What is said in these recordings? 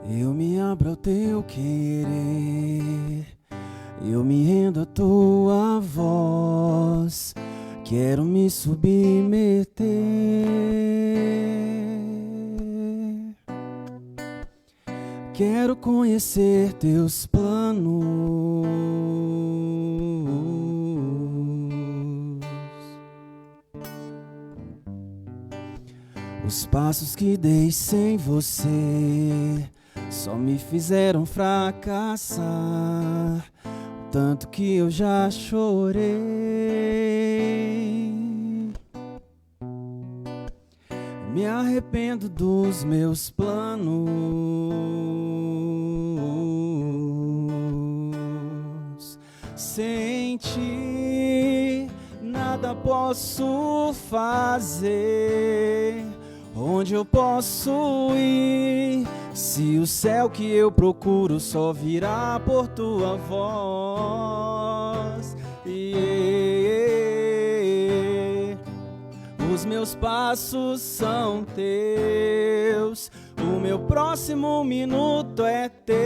Eu me abro ao teu querer, eu me rendo à tua voz, quero me submeter. Quero conhecer teus planos, os passos que dei sem você só me fizeram fracassar, tanto que eu já chorei. Me arrependo dos meus planos. Sem ti nada posso fazer. Onde eu posso ir, se o céu que eu procuro só virá por tua voz? Os meus passos são teus, o meu próximo minuto é teu.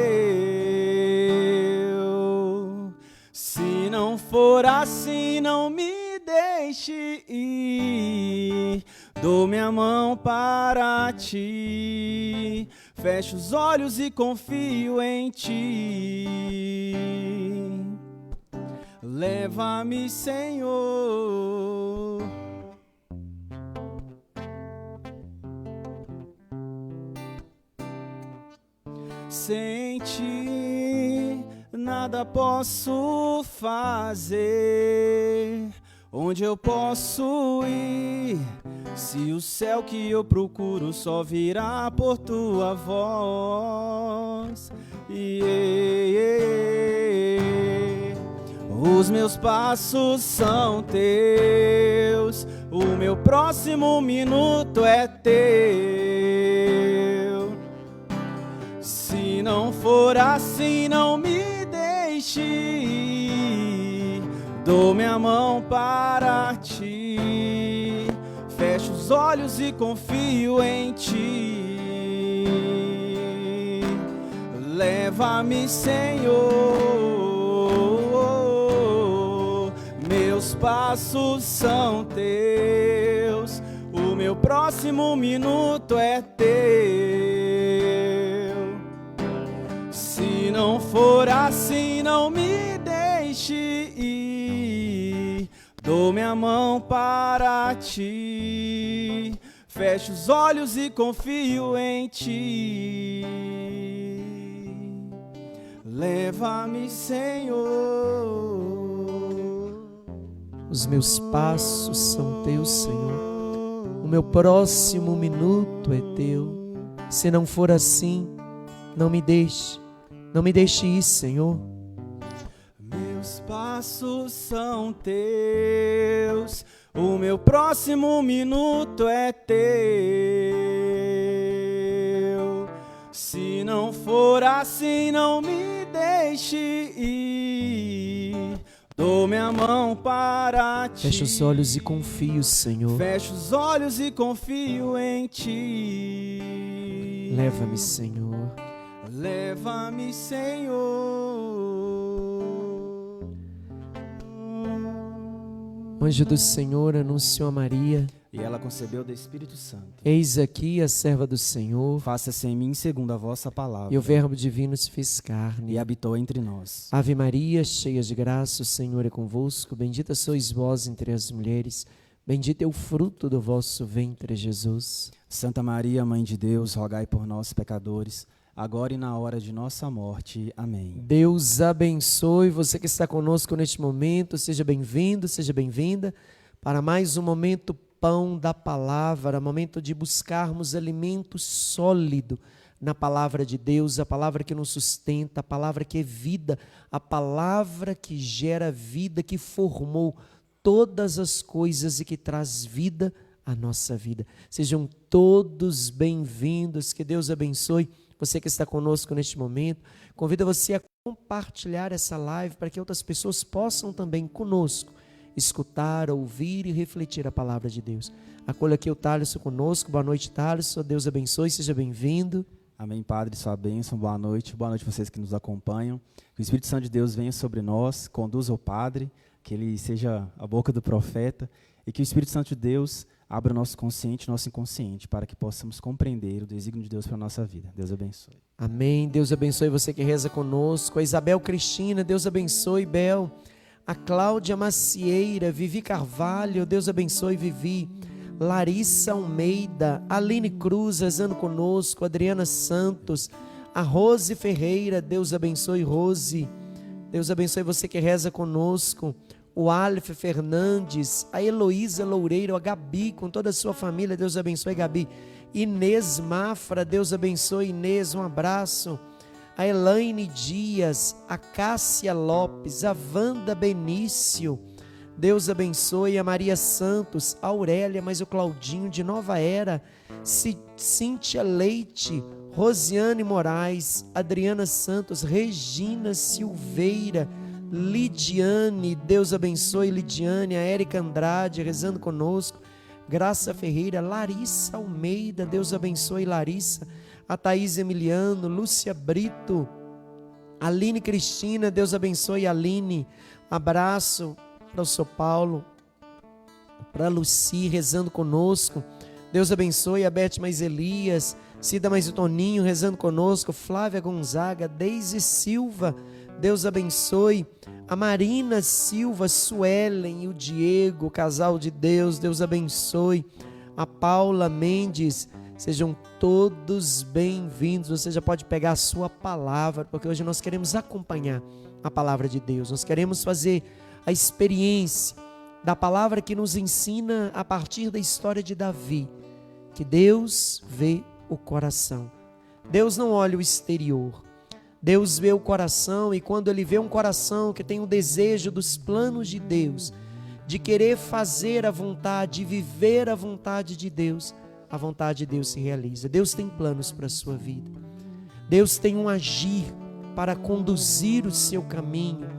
Se não for assim, não me deixe ir. Dou minha mão para ti, fecho os olhos e confio em ti. Leva-me, Senhor. Sem ti nada posso fazer. Onde eu posso ir, se o céu que eu procuro só virá por tua voz? Os meus passos são teus, o meu próximo minuto é teu. Se não for assim, não me deixe ir. Dou minha mão para ti, fecho os olhos e confio em ti. Leva-me, Senhor. Meus passos são teus, o meu próximo minuto é teu. Se não for assim, não me deixe ir. Dou minha mão para ti, fecho os olhos e confio em ti. Leva-me, Senhor. Os meus passos são teus, Senhor. O meu próximo minuto é teu. Se não for assim, não me deixe ir, Senhor. Meus passos são teus, o meu próximo minuto é teu. Se não for assim, não me deixe ir. Dou minha mão para ti. Fecha os olhos e confio, Senhor. Fecho os olhos e confio em ti. Leva-me, Senhor. Leva-me, Senhor. O anjo do Senhor anunciou a Maria: E ela concebeu do Espírito Santo. Eis aqui a serva do Senhor. Faça-se em mim segundo a vossa palavra. E o Verbo divino se fez carne E habitou entre nós. Ave Maria, cheia de graça, o Senhor é convosco. Bendita sois vós entre as mulheres. Bendito é o fruto do vosso ventre, Jesus. Santa Maria, Mãe de Deus, rogai por nós, pecadores, agora e na hora de nossa morte. Amém. Deus abençoe você que está conosco neste momento. Seja bem-vindo, seja bem-vinda para mais um momento Pão da Palavra, momento de buscarmos alimento sólido na Palavra de Deus, a Palavra que nos sustenta, a Palavra que é vida, a Palavra que gera vida, que formou todas as coisas e que traz vida à nossa vida. Sejam todos bem-vindos, que Deus abençoe você que está conosco neste momento. Convido você a compartilhar essa live para que outras pessoas possam também conosco escutar, ouvir e refletir a palavra de Deus. Acolha aqui o Thaleson conosco. Boa noite, Thaleson. Deus abençoe, seja bem-vindo. Amém, Padre, sua bênção, boa noite vocês que nos acompanham. Que o Espírito Santo de Deus venha sobre nós, conduza o Padre, que ele seja a boca do profeta e que o Espírito Santo de Deus abra o nosso consciente, nosso inconsciente, para que possamos compreender o desígnio de Deus para a nossa vida. Deus abençoe. Amém, Deus abençoe você que reza conosco. A Isabel Cristina, Deus abençoe, Bel. A Cláudia Macieira, Vivi Carvalho, Deus abençoe, Vivi. Larissa Almeida, Aline Cruz rezando conosco, Adriana Santos, a Rose Ferreira, Deus abençoe, Rose. Deus abençoe você que reza conosco. O Aleph Fernandes, a Heloísa Loureiro, a Gabi, com toda a sua família, Deus abençoe, Gabi. Inês Mafra, Deus abençoe, Inês, um abraço. A Elaine Dias, a Cássia Lopes, a Wanda Benício, Deus abençoe. A Maria Santos, a Aurélia, mas o Claudinho de Nova Era, Cíntia Leite, Rosiane Moraes, Adriana Santos, Regina Silveira, Lidiane, Deus abençoe, Lidiane, a Érica Andrade rezando conosco, Graça Ferreira, Larissa Almeida, Deus abençoe, Larissa, a Thaís Emiliano, Lúcia Brito, Aline Cristina, Deus abençoe, Aline. Abraço para o São Paulo, para a Luci rezando conosco, Deus abençoe. A Beth Mais Elias, Cida Mais o Toninho rezando conosco, Flávia Gonzaga, Deise Silva, Deus abençoe. A Marina Silva, Suelen e o Diego, casal de Deus, Deus abençoe. A Paula Mendes, sejam todos bem-vindos. Você já pode pegar a sua palavra, porque hoje nós queremos acompanhar a palavra de Deus. Nós queremos fazer a experiência da palavra que nos ensina a partir da história de Davi, que Deus vê o coração. Deus não olha o exterior. Deus vê o coração, e quando Ele vê um coração que tem o desejo dos planos de Deus, de querer fazer a vontade, viver a vontade de Deus, a vontade de Deus se realiza. Deus tem planos para a sua vida. Deus tem um agir para conduzir o seu caminho.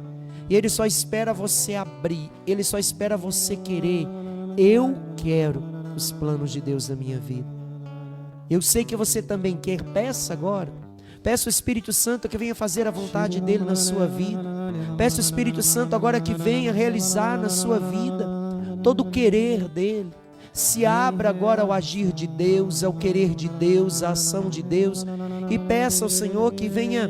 E Ele só espera você abrir. Ele só espera você querer. Eu quero os planos de Deus na minha vida. Eu sei que você também quer. Peça agora. Peça o Espírito Santo que venha fazer a vontade dEle na sua vida. Peça o Espírito Santo agora que venha realizar na sua vida todo o querer dEle. Se abra agora ao agir de Deus, ao querer de Deus, à ação de Deus, e peça ao Senhor que venha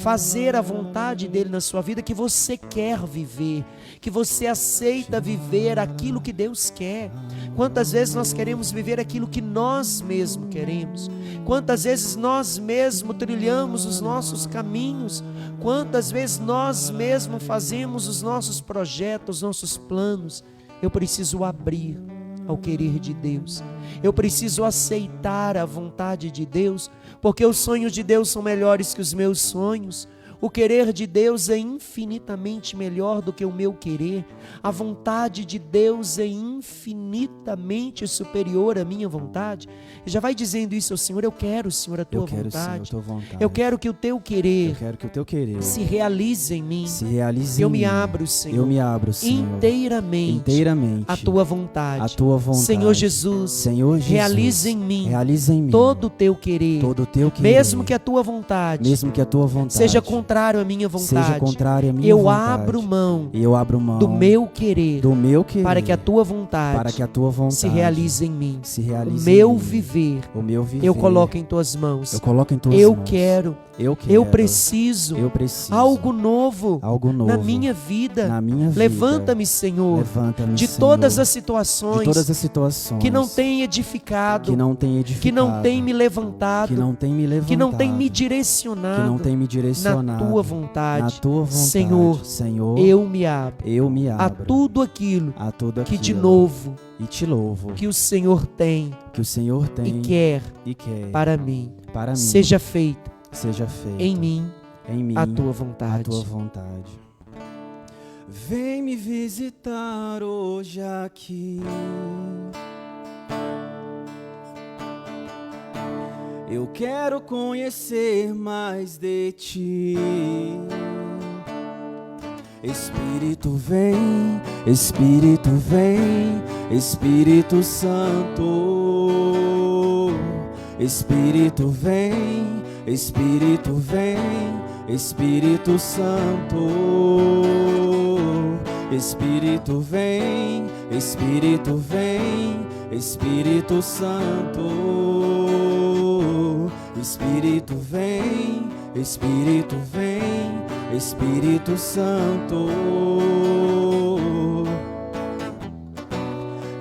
fazer a vontade dEle na sua vida, que você quer viver, que você aceita viver aquilo que Deus quer. Quantas vezes nós queremos viver aquilo que nós mesmos queremos? Quantas vezes nós mesmos trilhamos os nossos caminhos? Quantas vezes nós mesmos fazemos os nossos projetos, os nossos planos? Eu preciso abrir ao querer de Deus. Eu preciso aceitar a vontade de Deus, porque os sonhos de Deus são melhores que os meus sonhos. O querer de Deus é infinitamente melhor do que o meu querer. A vontade de Deus é infinitamente superior à minha vontade. E já vai dizendo isso ao Senhor: eu quero, Senhor, a tua vontade. Senhor, a tua vontade. Eu quero que o teu querer, se realize em mim. Eu me abro, Senhor. Eu me abro, Senhor. Inteiramente a tua vontade. A tua vontade. Senhor Jesus, realize em mim todo o teu querer. Mesmo que a tua vontade seja contrário à minha vontade, eu abro mão do meu querer, para que a tua vontade se realize em mim. O meu viver eu coloco em tuas mãos. Eu quero, eu preciso algo novo na minha vida. Levanta-me, Senhor, de todas as situações que não tem edificado, que não tem me levantado, que não tem me direcionado na tua vontade. Senhor, eu me abro a tudo aquilo que de novo te louvo, que o Senhor tem e quer para mim. Seja feito em mim a tua vontade. Vem me visitar hoje aqui. Eu quero conhecer mais de ti. Espírito vem, Espírito vem, Espírito Santo. Espírito vem, Espírito vem, Espírito Santo. Espírito vem, Espírito vem, Espírito Santo. Espírito vem, Espírito vem, Espírito Santo.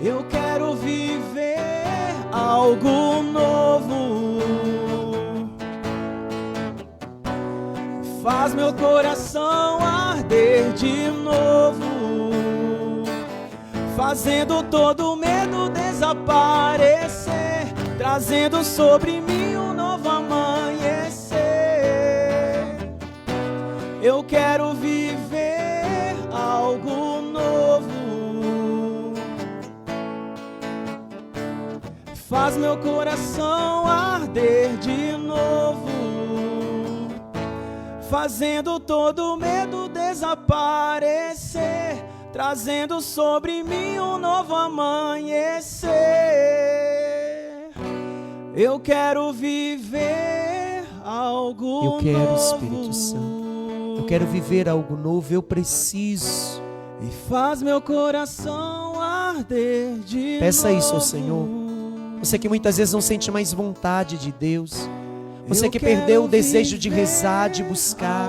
Eu quero viver algo novo. Faz meu coração arder de novo, fazendo todo medo desaparecer, trazendo sobre mim um novo amanhecer. Eu quero viver algo novo. Faz meu coração arder de novo, fazendo todo medo desaparecer, trazendo sobre mim um novo amanhecer. Eu quero viver algo novo. Eu quero, Espírito Santo. Eu quero viver algo novo, eu preciso. E faz meu coração arder de novo. Peça isso ao Senhor. Você que muitas vezes não sente mais vontade de Deus. Você que perdeu o desejo de rezar, de buscar.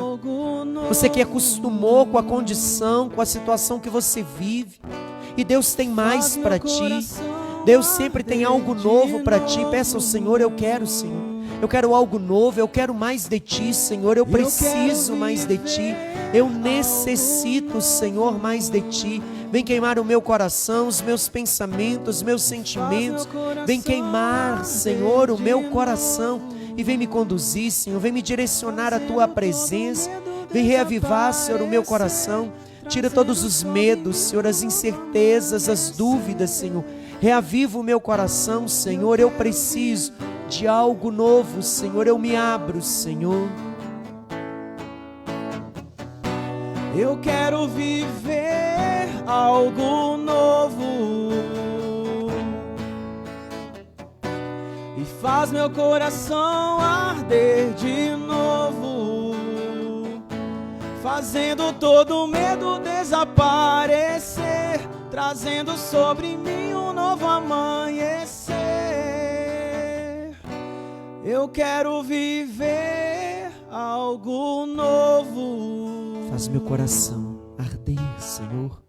Você que acostumou com a condição, com a situação que você vive. E Deus tem mais para ti. Deus sempre tem algo novo para ti. Peça ao Senhor, eu quero, Senhor. Eu quero algo novo, eu quero mais de ti, Senhor. Eu preciso mais de ti. Eu necessito, Senhor, mais de ti. Vem queimar o meu coração, os meus pensamentos, os meus sentimentos. Vem queimar, Senhor, o meu coração. E vem me conduzir, Senhor. Vem me direcionar à tua presença. Vem reavivar, Senhor, o meu coração. Tira todos os medos, Senhor, as incertezas, as dúvidas, Senhor. Reaviva o meu coração, Senhor. Eu preciso de algo novo, Senhor. Eu me abro, Senhor. Eu quero viver algo novo. E faz meu coração arder de novo, fazendo todo medo desaparecer, trazendo sobre mim um novo amanhecer. Eu quero viver algo novo. Faz meu coração arder, Senhor.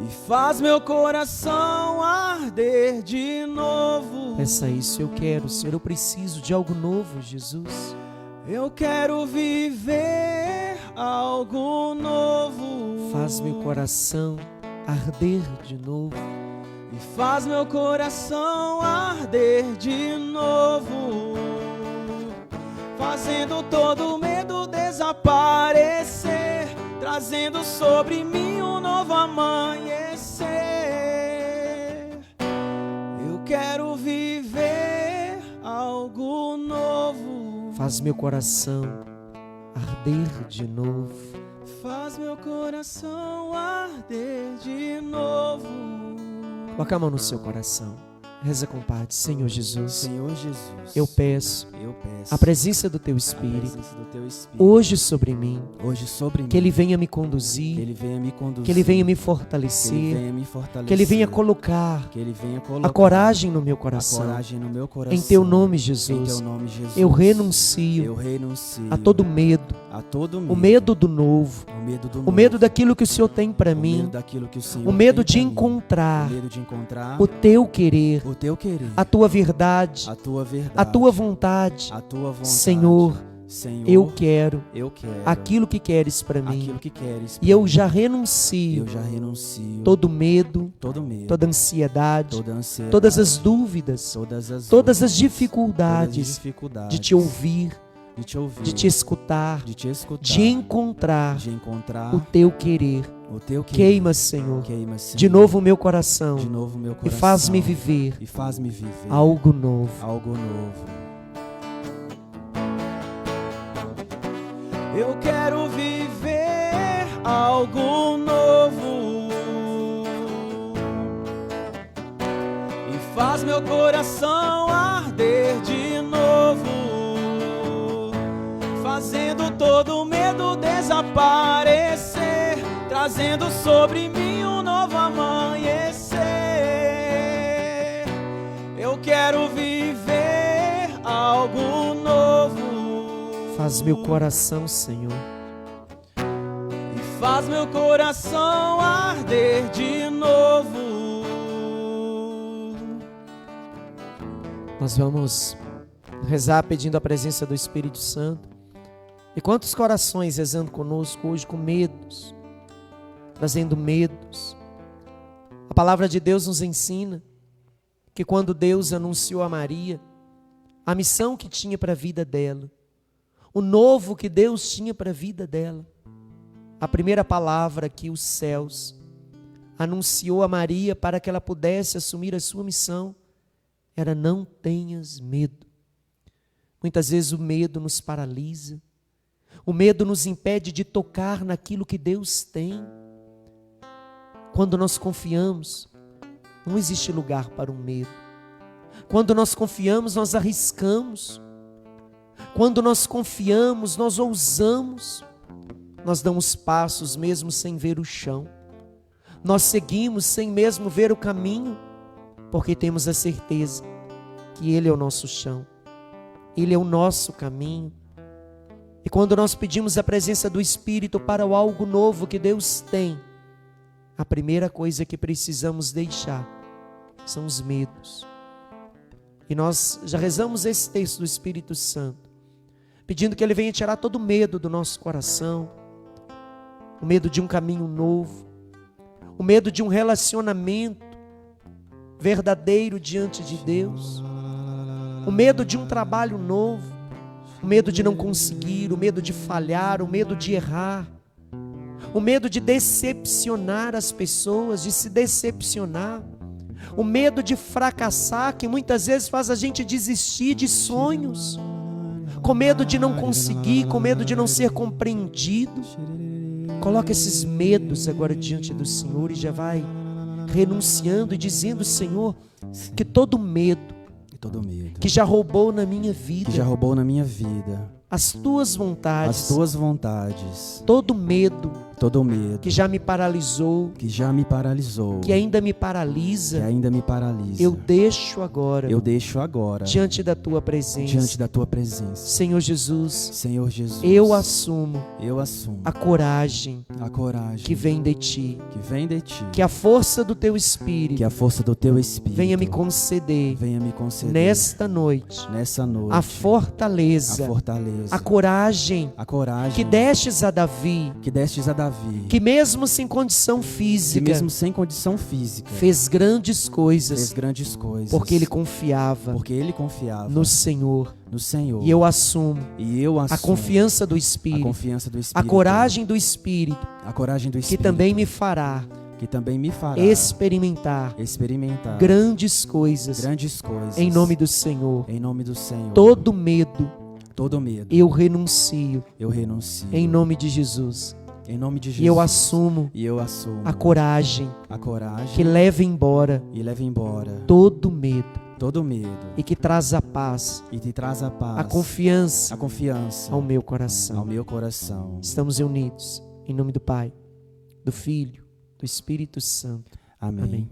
E faz meu coração arder de novo. Peça isso, eu quero, Senhor. Eu preciso de algo novo, Jesus. Eu quero viver algo novo. Faz meu coração arder de novo. E faz meu coração arder de novo, fazendo todo medo desaparecer, trazendo sobre mim um novo amanhecer. Eu quero viver algo novo. Faz meu coração arder de novo. Faz meu coração arder de novo. Coloca a mão no seu coração. Reza com Pai. Senhor Jesus. Senhor Jesus. Eu peço a presença do Teu Espírito hoje sobre mim. Que Ele venha me conduzir. Que Ele venha me fortalecer. Que Ele venha colocar a coragem no meu coração. Em Teu nome, Jesus. Eu renuncio a todo medo. O medo do novo. O medo daquilo que o Senhor tem para mim. O medo de encontrar o Teu querer. A Tua verdade. A Tua vontade. Senhor, eu quero aquilo que queres para mim. E eu já renuncio todo medo, toda ansiedade, todas as dúvidas, todas as dificuldades de te ouvir, de te escutar, de encontrar o Teu querer. Queima, Senhor, de novo o meu coração e faz-me viver algo novo. Eu quero viver algo novo. E faz meu coração arder de novo, fazendo todo medo desaparecer, trazendo sobre mim um novo amanhecer. Eu quero viver algo novo. Faz meu coração, Senhor, e faz meu coração arder de novo. Nós vamos rezar pedindo a presença do Espírito Santo. E quantos corações rezando conosco hoje com medos, trazendo medos. A palavra de Deus nos ensina que quando Deus anunciou a Maria a missão que tinha para a vida dela, o novo que Deus tinha para a vida dela, a primeira palavra que os céus anunciou a Maria para que ela pudesse assumir a sua missão era: não tenhas medo. Muitas vezes o medo nos paralisa, o medo nos impede de tocar naquilo que Deus tem. Quando nós confiamos, não existe lugar para o medo. Quando nós confiamos, nós arriscamos. Quando nós confiamos, nós ousamos. Nós damos passos mesmo sem ver o chão. Nós seguimos sem mesmo ver o caminho, porque temos a certeza que Ele é o nosso chão, Ele é o nosso caminho. E quando nós pedimos a presença do Espírito para o algo novo que Deus tem, a primeira coisa que precisamos deixar são os medos. E nós já rezamos esse texto do Espírito Santo, pedindo que Ele venha tirar todo o medo do nosso coração, o medo de um caminho novo, o medo de um relacionamento verdadeiro diante de Deus, o medo de um trabalho novo, o medo de não conseguir, o medo de falhar, o medo de errar, o medo de decepcionar as pessoas, de se decepcionar, o medo de fracassar, que muitas vezes faz a gente desistir de sonhos, com medo de não conseguir, com medo de não ser compreendido. Coloca esses medos agora diante do Senhor e já vai renunciando e dizendo: Senhor, que todo medo que já roubou na minha vida, as tuas vontades, todo medo que já me paralisou, que ainda me paralisa, eu deixo agora diante da tua presença. Senhor Jesus, eu assumo a coragem que vem de ti, que a força do teu Espírito venha me conceder nesta noite a fortaleza, a coragem que destes a Davi, que mesmo sem condição física, fez grandes coisas, porque ele confiava no Senhor. E eu assumo a confiança do Espírito, a coragem do Espírito, que também me fará experimentar grandes coisas, em nome do Senhor. Todo medo eu renuncio, em nome de Jesus. E eu assumo a coragem que leva embora todo medo, e que traz a paz, a confiança ao meu coração. Estamos reunidos em nome do Pai, do Filho, do Espírito Santo. Amém.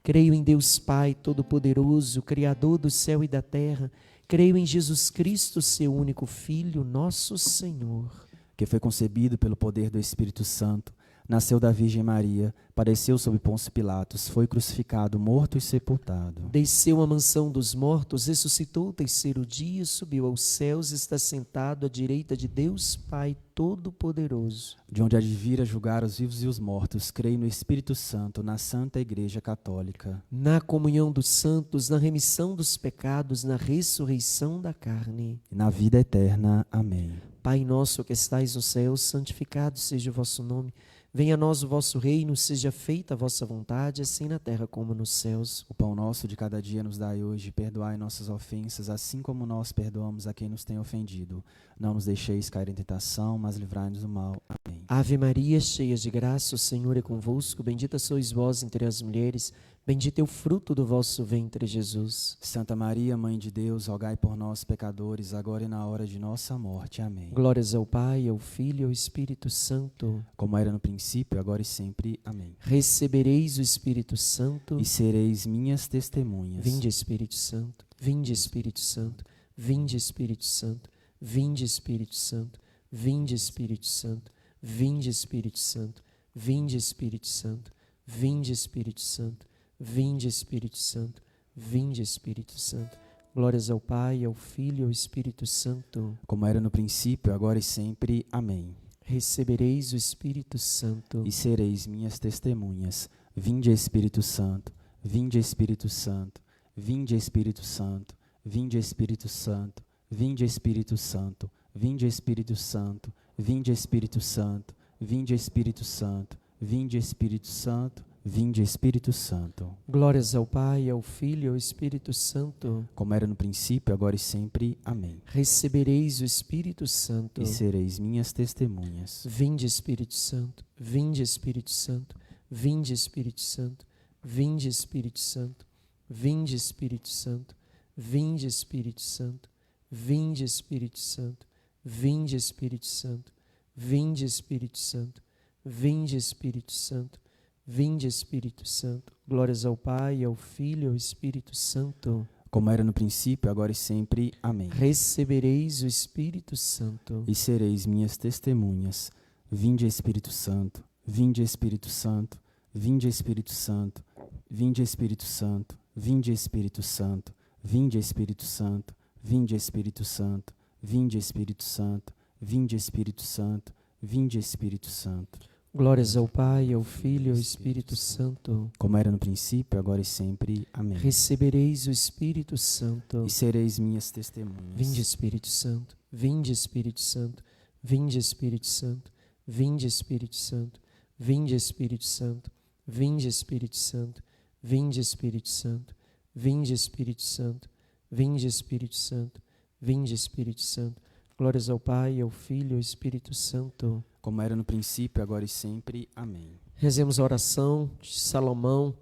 Creio em Deus Pai Todo-Poderoso, Criador do céu e da terra. Creio em Jesus Cristo, seu único Filho, nosso Senhor, que foi concebido pelo poder do Espírito Santo, nasceu da Virgem Maria, padeceu sob Pôncio Pilatos, foi crucificado, morto e sepultado. Desceu à mansão dos mortos, ressuscitou o terceiro dia, subiu aos céus, está sentado à direita de Deus Pai Todo-Poderoso. De onde há de vir a julgar os vivos e os mortos, creio no Espírito Santo, na Santa Igreja Católica, na comunhão dos santos, na remissão dos pecados, na ressurreição da carne, e na vida eterna. Amém. Pai nosso que estais no céu, santificado seja o vosso nome. Venha a nós o vosso reino, seja feita a vossa vontade, assim na terra como nos céus. O pão nosso de cada dia nos dai hoje, perdoai nossas ofensas, assim como nós perdoamos a quem nos tem ofendido. Não nos deixeis cair em tentação, mas livrai-nos do mal. Amém. Ave Maria, cheia de graça, o Senhor é convosco, bendita sois vós entre as mulheres, Bendito é o fruto do vosso ventre, Jesus. Santa Maria, Mãe de Deus, rogai por nós, pecadores, agora e na hora de nossa morte. Amém. Glórias ao Pai, ao Filho e ao Espírito Santo. Como era no princípio, agora e sempre. Amém. Recebereis o Espírito Santo. E sereis minhas testemunhas. Vinde, Espírito Santo. Vinde, Espírito Santo. Vinde, Espírito Santo. Vinde, Espírito Santo. Vinde, Espírito Santo. Vinde, Espírito Santo. Vinde, Espírito Santo. Vinde, Espírito Santo. Vinde, Espírito Santo. Vinde, Espírito Santo. Glórias ao Pai, ao Filho e ao Espírito Santo. Como era no princípio, agora e sempre. Amém. Recebereis o Espírito Santo. E sereis minhas testemunhas. Vinde, Espírito Santo. Vinde, Espírito Santo. Vinde, Espírito Santo. Vinde, Espírito Santo. Vinde, Espírito Santo. Vinde, Espírito Santo. Vinde, Espírito Santo. Vinde, Espírito Santo. Vinde, Espírito Santo. Vinde, Espírito Santo. Glórias ao Pai, ao Filho e ao Espírito Santo. Como era no princípio, agora e sempre. Amém. Recebereis o Espírito Santo. E sereis minhas testemunhas. Vinde, Espírito Santo. Vinde, Espírito Santo. Vinde, Espírito Santo. Vinde, Espírito Santo. Vinde, Espírito Santo. Vinde, Espírito Santo. Vinde, Espírito Santo. Vinde, Espírito Santo. Vinde, Espírito Santo. Vinde, Espírito Santo. Vinde, Espírito Santo. Glórias ao Pai, ao Filho e ao Espírito Santo. Como era no princípio, agora e sempre. Amém. Recebereis o Espírito Santo. E sereis minhas testemunhas. Vinde, Espírito Santo. Vinde, Espírito Santo. Vinde, Espírito Santo. Vinde, Espírito Santo. Vinde, Espírito Santo. Vinde, Espírito Santo. Vinde, Espírito Santo. Vinde, Espírito Santo. Vinde, Espírito Santo. Vinde, Espírito Santo. Glórias ao Pai, ao Filho e ao Espírito Santo. Como era no princípio, agora e sempre. Amém. Recebereis o Espírito Santo. E sereis minhas testemunhas. Vinde, Espírito Santo. Vinde, Espírito Santo. Vinde, Espírito Santo. Vinde, Espírito Santo. Vinde, Espírito Santo. Vinde, Espírito Santo. Vinde, Espírito Santo. Vinde, Espírito Santo. Vinde, Espírito Santo. Vinde, Espírito Santo. Glórias ao Pai, ao Filho e ao Espírito Santo. Como era no princípio, agora e sempre. Amém. Rezemos a oração de Salomão,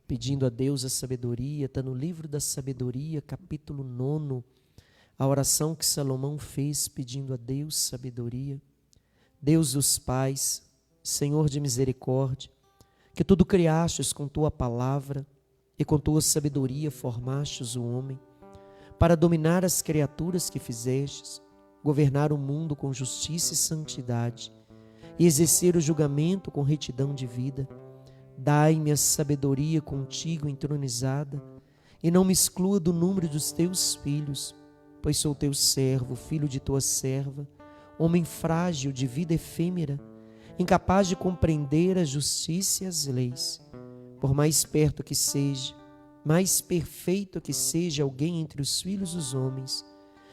pedindo a Deus a sabedoria. Está no livro da sabedoria, capítulo 9. A oração que Salomão fez pedindo a Deus sabedoria. Deus dos pais, Senhor de misericórdia, que tudo criastes com tua palavra e com tua sabedoria formastes o homem, para dominar as criaturas que fizestes, governar o mundo com justiça e santidade, e exercer o julgamento com retidão de vida. Dai-me a sabedoria contigo entronizada, e não me exclua do número dos teus filhos, pois sou teu servo, filho de tua serva, homem frágil de vida efêmera, incapaz de compreender a justiça e as leis. Por mais perto que seja, mais perfeito que seja alguém entre os filhos dos homens,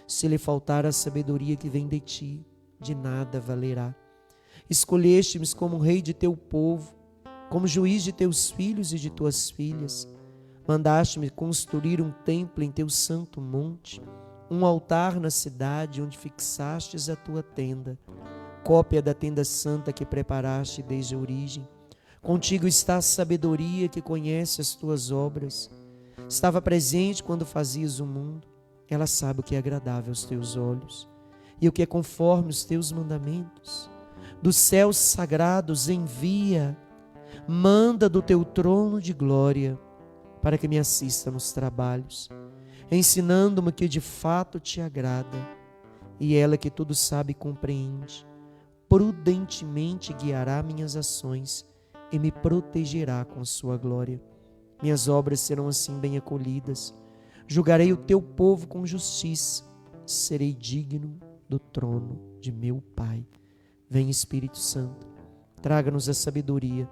se lhe faltar a sabedoria que vem de ti, de nada valerá. Escolheste-me como rei de teu povo, como juiz de teus filhos e de tuas filhas. Mandaste-me construir um templo em teu santo monte, um altar na cidade onde fixastes a tua tenda, cópia da tenda santa que preparaste desde a origem. Contigo está a sabedoria que conhece as tuas obras. Estava presente quando fazias o mundo. Ela sabe o que é agradável aos teus olhos e o que é conforme os teus mandamentos. Dos céus sagrados envia, manda do teu trono de glória, para que me assista nos trabalhos, ensinando-me o que de fato te agrada. E ela que tudo sabe e compreende, prudentemente guiará minhas ações e me protegerá com sua glória. Minhas obras serão assim bem acolhidas. Julgarei o teu povo com justiça. Serei digno do trono de meu Pai. Vem, Espírito Santo, traga-nos a sabedoria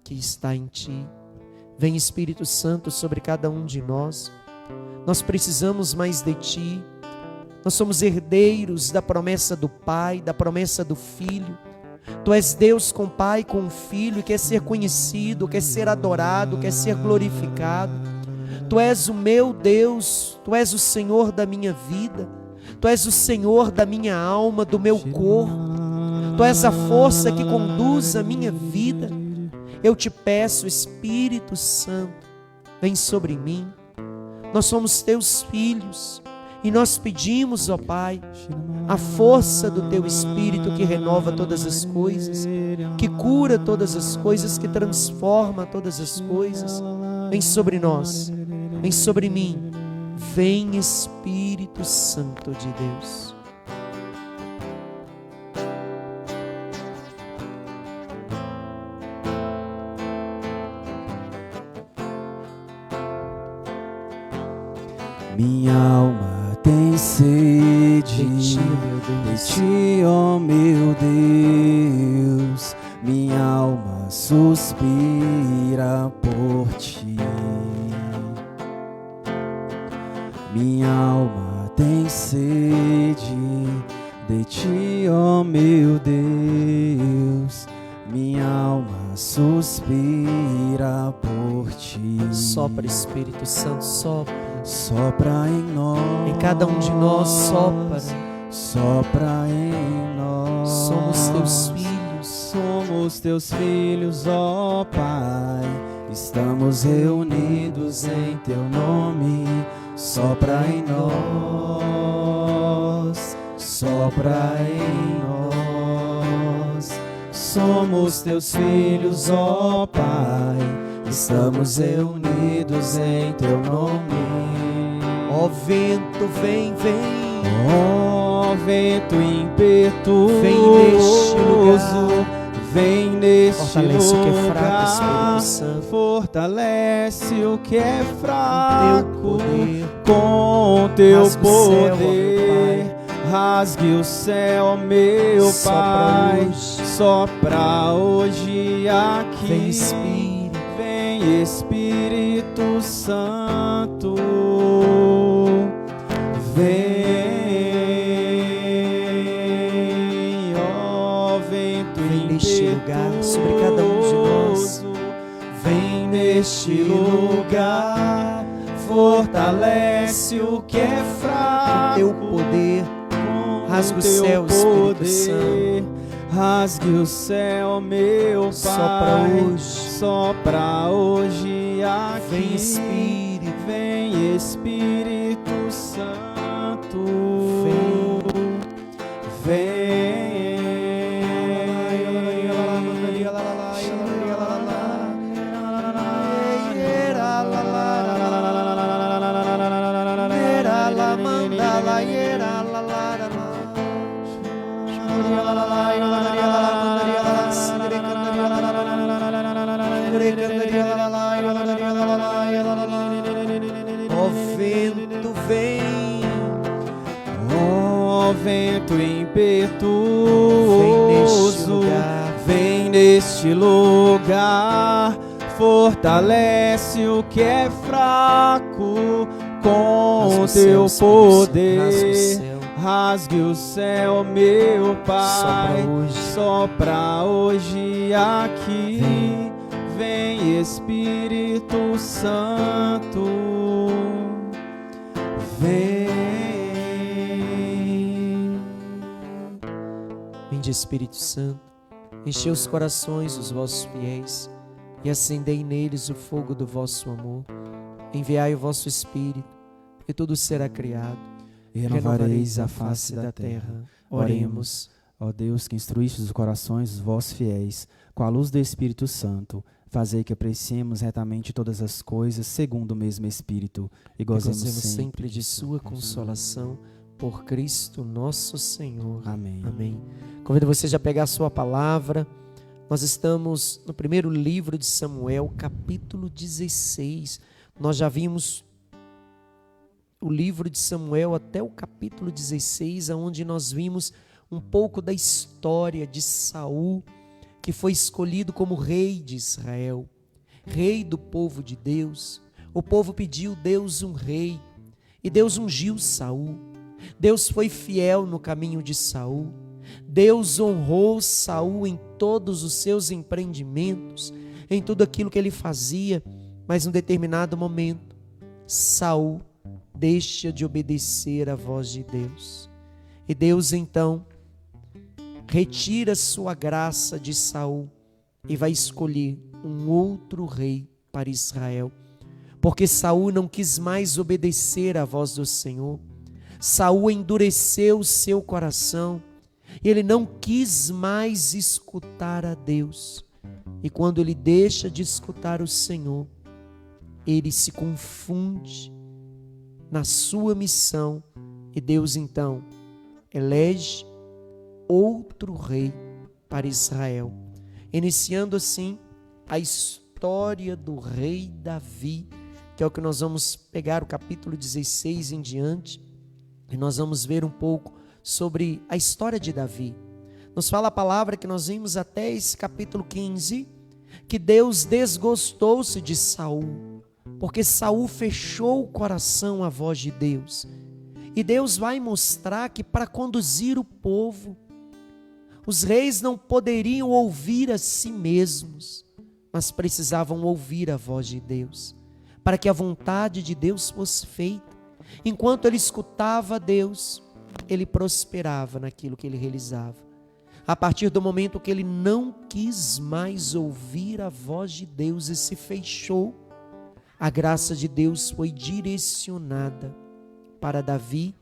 que está em ti. Vem, Espírito Santo, sobre cada um de nós. Nós precisamos mais de ti. Nós somos herdeiros da promessa do Pai, da promessa do Filho. Tu és Deus com Pai, com Filho, quer ser conhecido, quer ser adorado, quer ser glorificado. Tu és o meu Deus, Tu és o Senhor da minha vida, Tu és o Senhor da minha alma, do meu corpo. Tu és a força que conduz a minha vida. Eu te peço, Espírito Santo, vem sobre mim. Nós somos teus filhos e nós pedimos, ó Pai, a força do teu Espírito que renova todas as coisas, que cura todas as coisas, que transforma todas as coisas. Vem sobre nós, vem sobre mim. Vem, Espírito Santo de Deus. Minha alma tem sede De ti, meu Deus. de ti, ó meu Deus. Minha alma suspira por ti. Minha alma tem sede de ti, ó meu Deus. Minha alma suspira por ti. Sopra, Espírito Santo, sopra. Sopra em nós. Em cada um de nós, sopra. Sopra em nós. Somos teus filhos. Somos teus filhos, ó Pai. Estamos reunidos em teu nome. Sopra em nós. Sopra em nós. Somos teus filhos, ó Pai. Estamos reunidos em teu nome. Ó vento, vem, vem. Ó vento impetuoso, Vem neste lugar. vem neste Fortalece o que é fraco, lugar. Espírito Santo. Fortalece o que é fraco Com com teu Rasgue o céu, ó meu poder. Rasgue o céu, meu Sopra Pai. hoje. Sopra hoje aqui. Vem, Espírito. Vem, Espírito Santo. Vem, ó vento Vem neste lugar, sobre cada um de nós. Vem neste lugar, fortalece o que é fraco. Teu poder. Com Rasgue o teu céu, Espírito poder. Santo. Rasgue o céu, meu Pai. Sopra hoje. Sopra hoje aqui. Vem, Espírito. Vem, Espírito Santo. Ó vento, vem. Ó vento impetuoso, Vem neste lugar. vem neste lugar, fortalece o que é fraco com Rasgue o teu céu, Espírito Santo. poder. Rasgue o céu. Rasgue o céu, meu Pai. Sopra hoje. Sopra hoje aqui. Vem, Espírito Santo. Vem. Vinde, Espírito Santo, enchei os corações dos vossos fiéis e acendei neles o fogo do vosso amor. Enviai o vosso Espírito e tudo será criado. E renovareis a face da terra. Oremos. Ó Deus, que instruíste os corações dos vossos fiéis com a luz do Espírito Santo, fazei que apreciemos retamente todas as coisas segundo o mesmo Espírito e gozemos sempre de sua consolação, por Cristo nosso Senhor. Amém. Amém. Convido você a pegar a sua palavra. Nós estamos no primeiro livro de Samuel, capítulo 16. Nós já vimos o livro de Samuel até o capítulo 16, onde nós vimos um pouco da história de Saul, que foi escolhido como rei de Israel, rei do povo de Deus. O povo pediu Deus um rei e Deus ungiu Saul. Deus foi fiel no caminho de Saul. Deus honrou Saul em todos os seus empreendimentos, em tudo aquilo que ele fazia, mas em um determinado momento, Saul deixa de obedecer à voz de Deus. E Deus então retira sua graça de Saul e vai escolher um outro rei para Israel. porque Saul não quis mais obedecer à voz do Senhor. Saul endureceu o seu coração, e ele não quis mais escutar a Deus. E quando ele deixa de escutar o Senhor, ele se confunde na sua missão, e Deus então elege outro rei para Israel, iniciando assim a história do rei Davi, que é o que nós vamos pegar o capítulo 16 em diante, e nós vamos ver um pouco sobre a história de Davi. Nos fala a palavra que nós vimos até esse capítulo 15, que Deus desgostou-se de Saul, porque Saul fechou o coração à voz de Deus. E Deus vai mostrar que para conduzir o povo, os reis não poderiam ouvir a si mesmos, mas precisavam ouvir a voz de Deus, para que a vontade de Deus fosse feita. Enquanto ele escutava a Deus, ele prosperava naquilo que ele realizava. A partir do momento que ele não quis mais ouvir a voz de Deus e se fechou, a graça de Deus foi direcionada para Davi,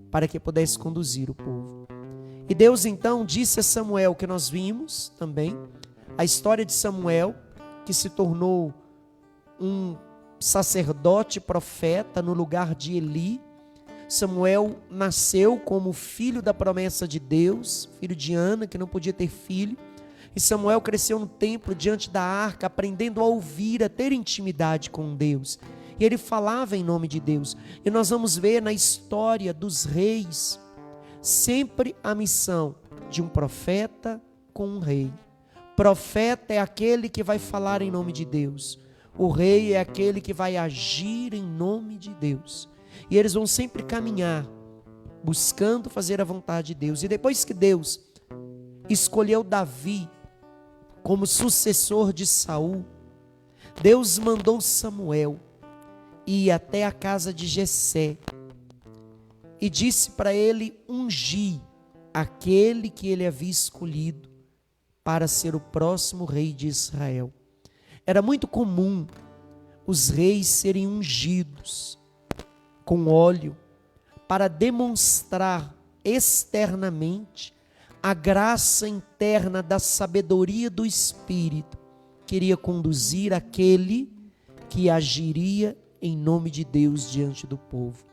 para que pudesse conduzir o povo. E Deus então disse a Samuel, que nós vimos também, a história de Samuel, que se tornou um sacerdote profeta no lugar de Eli. Samuel nasceu como filho da promessa de Deus, filho de Ana, que não podia ter filho. E Samuel cresceu no templo, diante da arca, aprendendo a ouvir, a ter intimidade com Deus. E ele falava em nome de Deus. E nós vamos ver na história dos reis, sempre a missão de um profeta com um rei. Profeta é aquele que vai falar em nome de Deus. O rei é aquele que vai agir em nome de Deus. E eles vão sempre caminhar, buscando fazer a vontade de Deus. E depois que Deus escolheu Davi como sucessor de Saul, Deus mandou Samuel ir até a casa de Jessé e disse para ele ungir aquele que ele havia escolhido para ser o próximo rei de Israel. Era muito comum os reis serem ungidos com óleo para demonstrar externamente a graça interna da sabedoria do Espírito, queria conduzir aquele que agiria em nome de Deus diante do povo.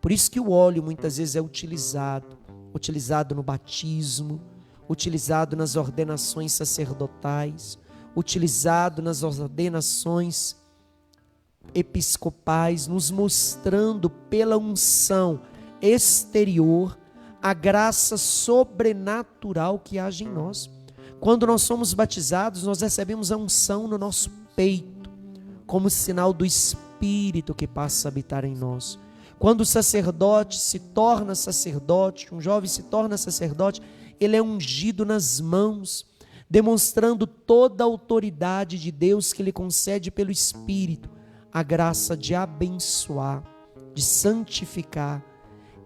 Por isso que o óleo muitas vezes é utilizado no batismo, utilizado nas ordenações sacerdotais, utilizado nas ordenações episcopais, nos mostrando pela unção exterior a graça sobrenatural que age em nós. Quando nós somos batizados, nós recebemos a unção no nosso peito, como sinal do Espírito que passa a habitar em nós. Quando o sacerdote se torna sacerdote, um jovem se torna sacerdote, ele é ungido nas mãos, demonstrando toda a autoridade de Deus que lhe concede pelo Espírito, a graça de abençoar, de santificar.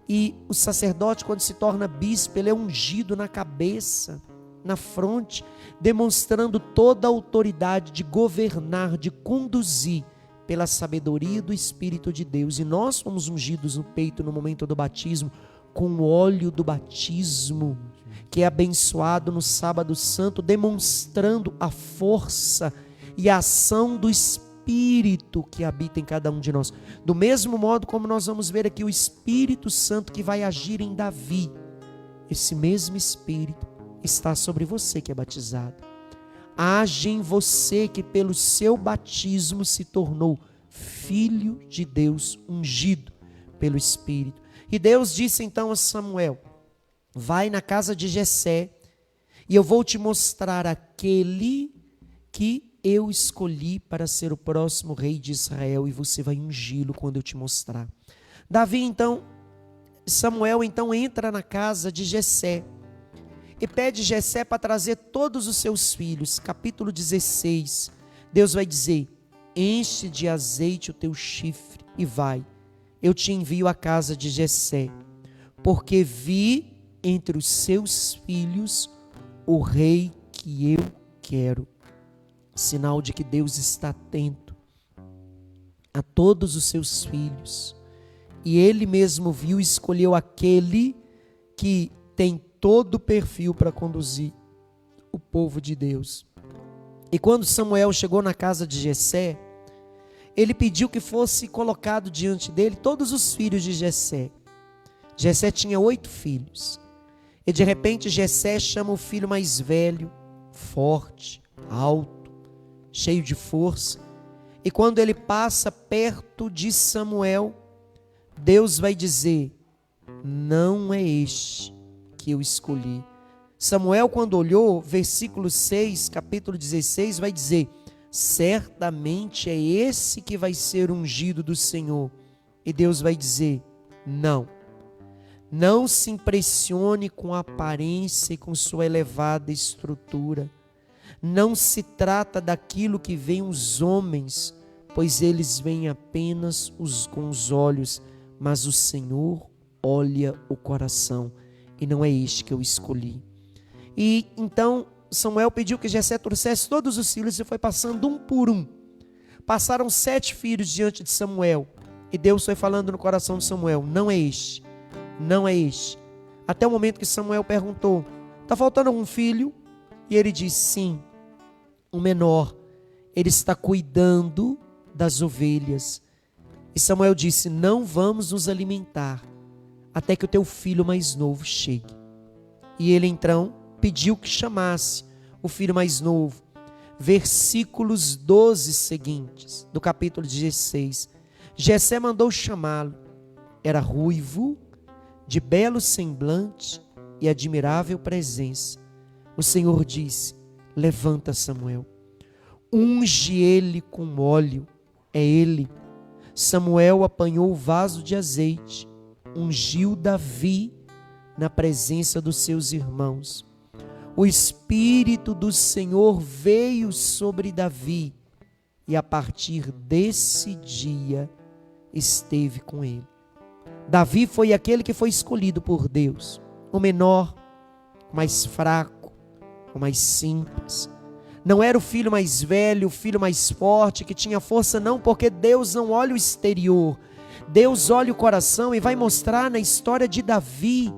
E o sacerdote, quando se torna bispo, ele é ungido na cabeça, na fronte, demonstrando toda a autoridade de governar, de conduzir pela sabedoria do Espírito de Deus. E nós fomos ungidos no peito no momento do batismo, com o óleo do batismo, que é abençoado no sábado santo, demonstrando a força e a ação do Espírito que habita em cada um de nós. Do mesmo modo como nós vamos ver aqui o Espírito Santo que vai agir em Davi, esse mesmo Espírito está sobre você que é batizado. Age em você que pelo seu batismo se tornou filho de Deus, ungido pelo Espírito. E Deus disse então a Samuel: vai na casa de Jessé e eu vou te mostrar aquele que eu escolhi para ser o próximo rei de Israel, e você vai ungí-lo quando eu te mostrar. Samuel então entra na casa de Jessé e pede Jessé para trazer todos os seus filhos. Capítulo 16, Deus vai dizer: enche de azeite o teu chifre e vai, eu te envio à casa de Jessé, porque vi entre os seus filhos o rei que eu quero. Sinal de que Deus está atento a todos os seus filhos. E ele mesmo viu e escolheu aquele que tem todo o perfil para conduzir o povo de Deus. E quando Samuel chegou na casa de Jessé, ele pediu que fosse colocado diante dele todos os filhos de Jessé. Jessé tinha 8 filhos. E de repente Jessé chama o filho mais velho, forte, alto, cheio de força. E quando ele passa perto de Samuel, Deus vai dizer: não é este que eu escolhi. Samuel, quando olhou, versículo 6, capítulo 16, vai dizer: certamente é esse que vai ser ungido do Senhor. E Deus vai dizer: não se impressione com a aparência e com sua elevada estrutura. Não se trata daquilo que veem os homens, pois eles veem apenas com os olhos, mas o Senhor olha o coração, e não é este que eu escolhi. E então Samuel pediu que Jessé trouxesse todos os filhos, e foi passando um por um. Passaram 7 filhos diante de Samuel, e Deus foi falando no coração de Samuel: não é este, não é este. Até o momento que Samuel perguntou: está faltando algum filho? E ele disse: sim, o menor, ele está cuidando das ovelhas. E Samuel disse: não vamos nos alimentar até que o teu filho mais novo chegue. E ele então pediu que chamasse o filho mais novo. Versículos 12 seguintes do capítulo 16. Jessé mandou chamá-lo. Era ruivo, de belo semblante e admirável presença. O Senhor disse: levanta, Samuel, unge ele com óleo. É ele. Samuel apanhou o vaso de azeite, ungiu Davi na presença dos seus irmãos. O Espírito do Senhor veio sobre Davi, e a partir desse dia esteve com ele. Davi foi aquele que foi escolhido por Deus, o menor, o mais fraco, o mais simples. Não era o filho mais velho, o filho mais forte, que tinha força, não, porque Deus não olha o exterior. Deus olha o coração, e vai mostrar na história de Davi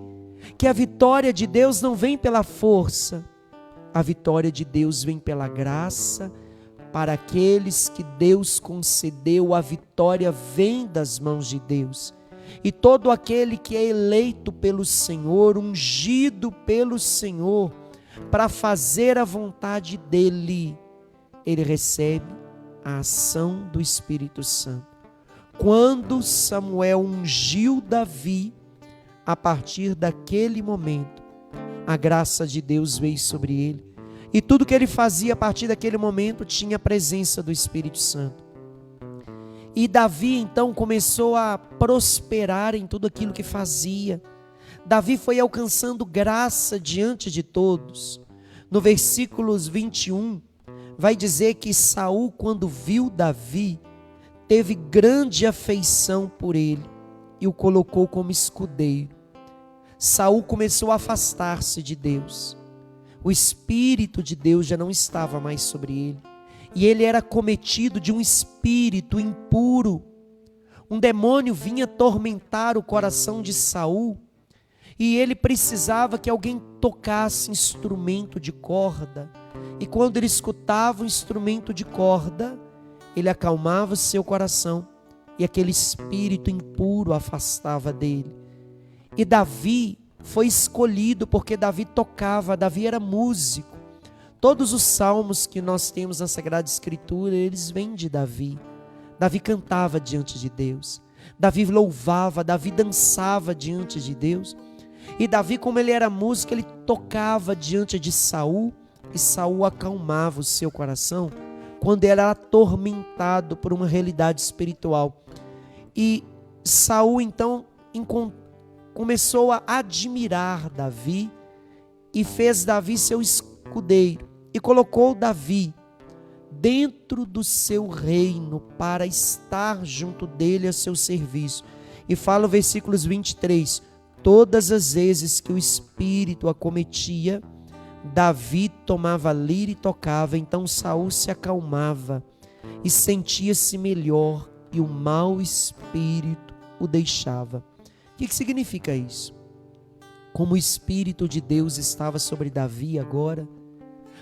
que a vitória de Deus não vem pela força. A vitória de Deus vem pela graça. Para aqueles que Deus concedeu, a vitória vem das mãos de Deus. E todo aquele que é eleito pelo Senhor, ungido pelo Senhor, para fazer a vontade dele, ele recebe a ação do Espírito Santo. Quando Samuel ungiu Davi, a partir daquele momento, a graça de Deus veio sobre ele, e tudo que ele fazia a partir daquele momento tinha a presença do Espírito Santo. E Davi então começou a prosperar em tudo aquilo que fazia. Davi foi alcançando graça diante de todos. No versículos 21, vai dizer que Saul, quando viu Davi, teve grande afeição por ele e o colocou como escudeiro. Saul começou a afastar-se de Deus. O Espírito de Deus já não estava mais sobre ele. E ele era cometido de um espírito impuro. Um demônio vinha atormentar o coração de Saul. E ele precisava que alguém tocasse instrumento de corda. E quando ele escutava o instrumento de corda, ele acalmava seu coração. E aquele espírito impuro afastava dele. E Davi foi escolhido porque Davi tocava, Davi era músico. Todos os salmos que nós temos na Sagrada Escritura, eles vêm de Davi. Davi cantava diante de Deus. Davi louvava, Davi dançava diante de Deus. E Davi, como ele era músico, ele tocava diante de Saul, e Saul acalmava o seu coração quando ele era atormentado por uma realidade espiritual. E Saul então começou a admirar Davi e fez Davi seu escudeiro e colocou Davi dentro do seu reino para estar junto dele a seu serviço. E fala o versículos 23: todas as vezes que o espírito acometia, Davi tomava a lira e tocava. Então Saul se acalmava e sentia-se melhor, e o mau espírito o deixava. O que significa isso? Como o Espírito de Deus estava sobre Davi agora,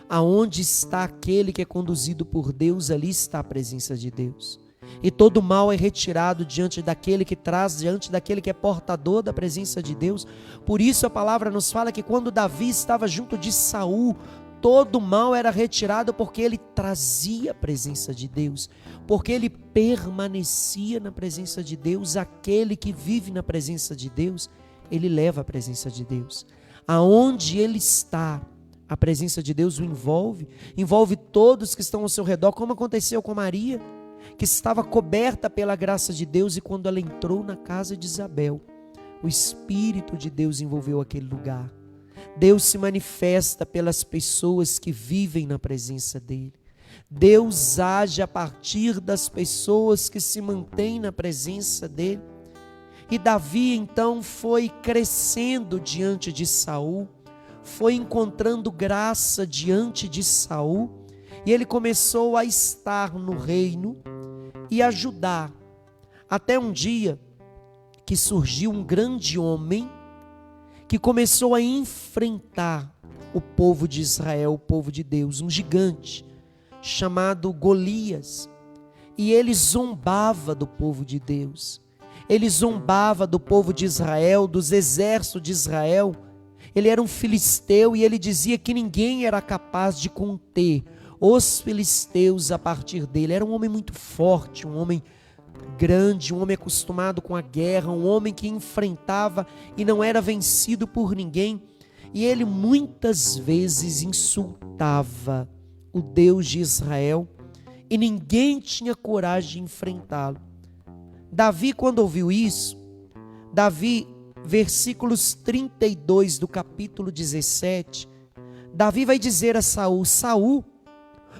aonde está aquele que é conduzido por Deus, ali está a presença de Deus. E todo mal é retirado diante daquele que traz, diante daquele que é portador da presença de Deus. Por isso a palavra nos fala que quando Davi estava junto de Saul, todo mal era retirado porque ele trazia a presença de Deus, porque ele permanecia na presença de Deus. Aquele que vive na presença de Deus, ele leva a presença de Deus. Aonde ele está, a presença de Deus o envolve todos que estão ao seu redor, como aconteceu com Maria, que estava coberta pela graça de Deus, e quando ela entrou na casa de Isabel, o Espírito de Deus envolveu aquele lugar. Deus se manifesta pelas pessoas que vivem na presença dele. Deus age a partir das pessoas que se mantêm na presença dele. E Davi então foi crescendo diante de Saul, foi encontrando graça diante de Saul, e ele começou a estar no reino e ajudar, até um dia que surgiu um grande homem que começou a enfrentar o povo de Israel, o povo de Deus, um gigante chamado Golias. E ele zombava do povo de Deus, ele zombava do povo de Israel, dos exércitos de Israel. Ele era um filisteu e ele dizia que ninguém era capaz de conter os filisteus a partir dele. Era um homem muito forte, um homem grande, um homem acostumado com a guerra, um homem que enfrentava e não era vencido por ninguém. E ele muitas vezes insultava o Deus de Israel e ninguém tinha coragem de enfrentá-lo. Davi, quando ouviu isso, versículos 32 do capítulo 17, Davi vai dizer a Saul: Saul,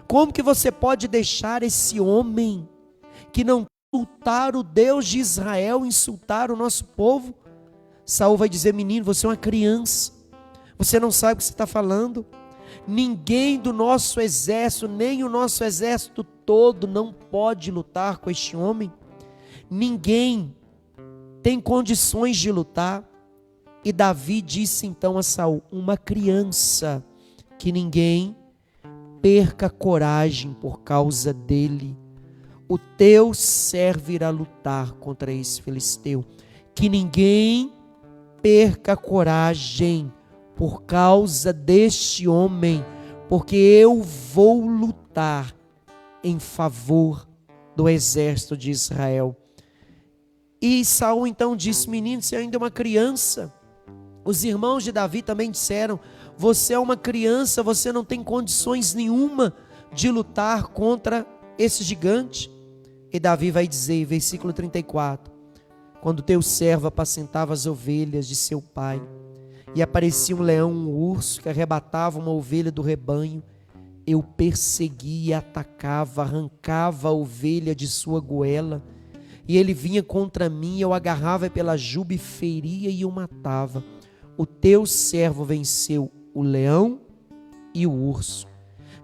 como que você pode deixar esse homem que não insultar o Deus de Israel, insultar o nosso povo? Saul vai dizer: menino, você é uma criança, você não sabe o que você está falando. Ninguém do nosso exército, nem o nosso exército todo, não pode lutar com este homem. Ninguém tem condições de lutar. E Davi disse então a Saul: uma criança, que ninguém perca coragem por causa dele. O teu servo irá lutar contra esse filisteu. Que ninguém perca coragem por causa deste homem, porque eu vou lutar em favor do exército de Israel. E Saul então disse: menino, você ainda é uma criança. Os irmãos de Davi também disseram: você é uma criança, você não tem condições nenhuma de lutar contra esse gigante. E Davi vai dizer, versículo 34, quando teu servo apacentava as ovelhas de seu pai, e aparecia um leão, um urso, que arrebatava uma ovelha do rebanho, eu perseguia, atacava, arrancava a ovelha de sua goela, e ele vinha contra mim, eu agarrava pela juba e feria e o matava. O teu servo venceu o leão e o urso.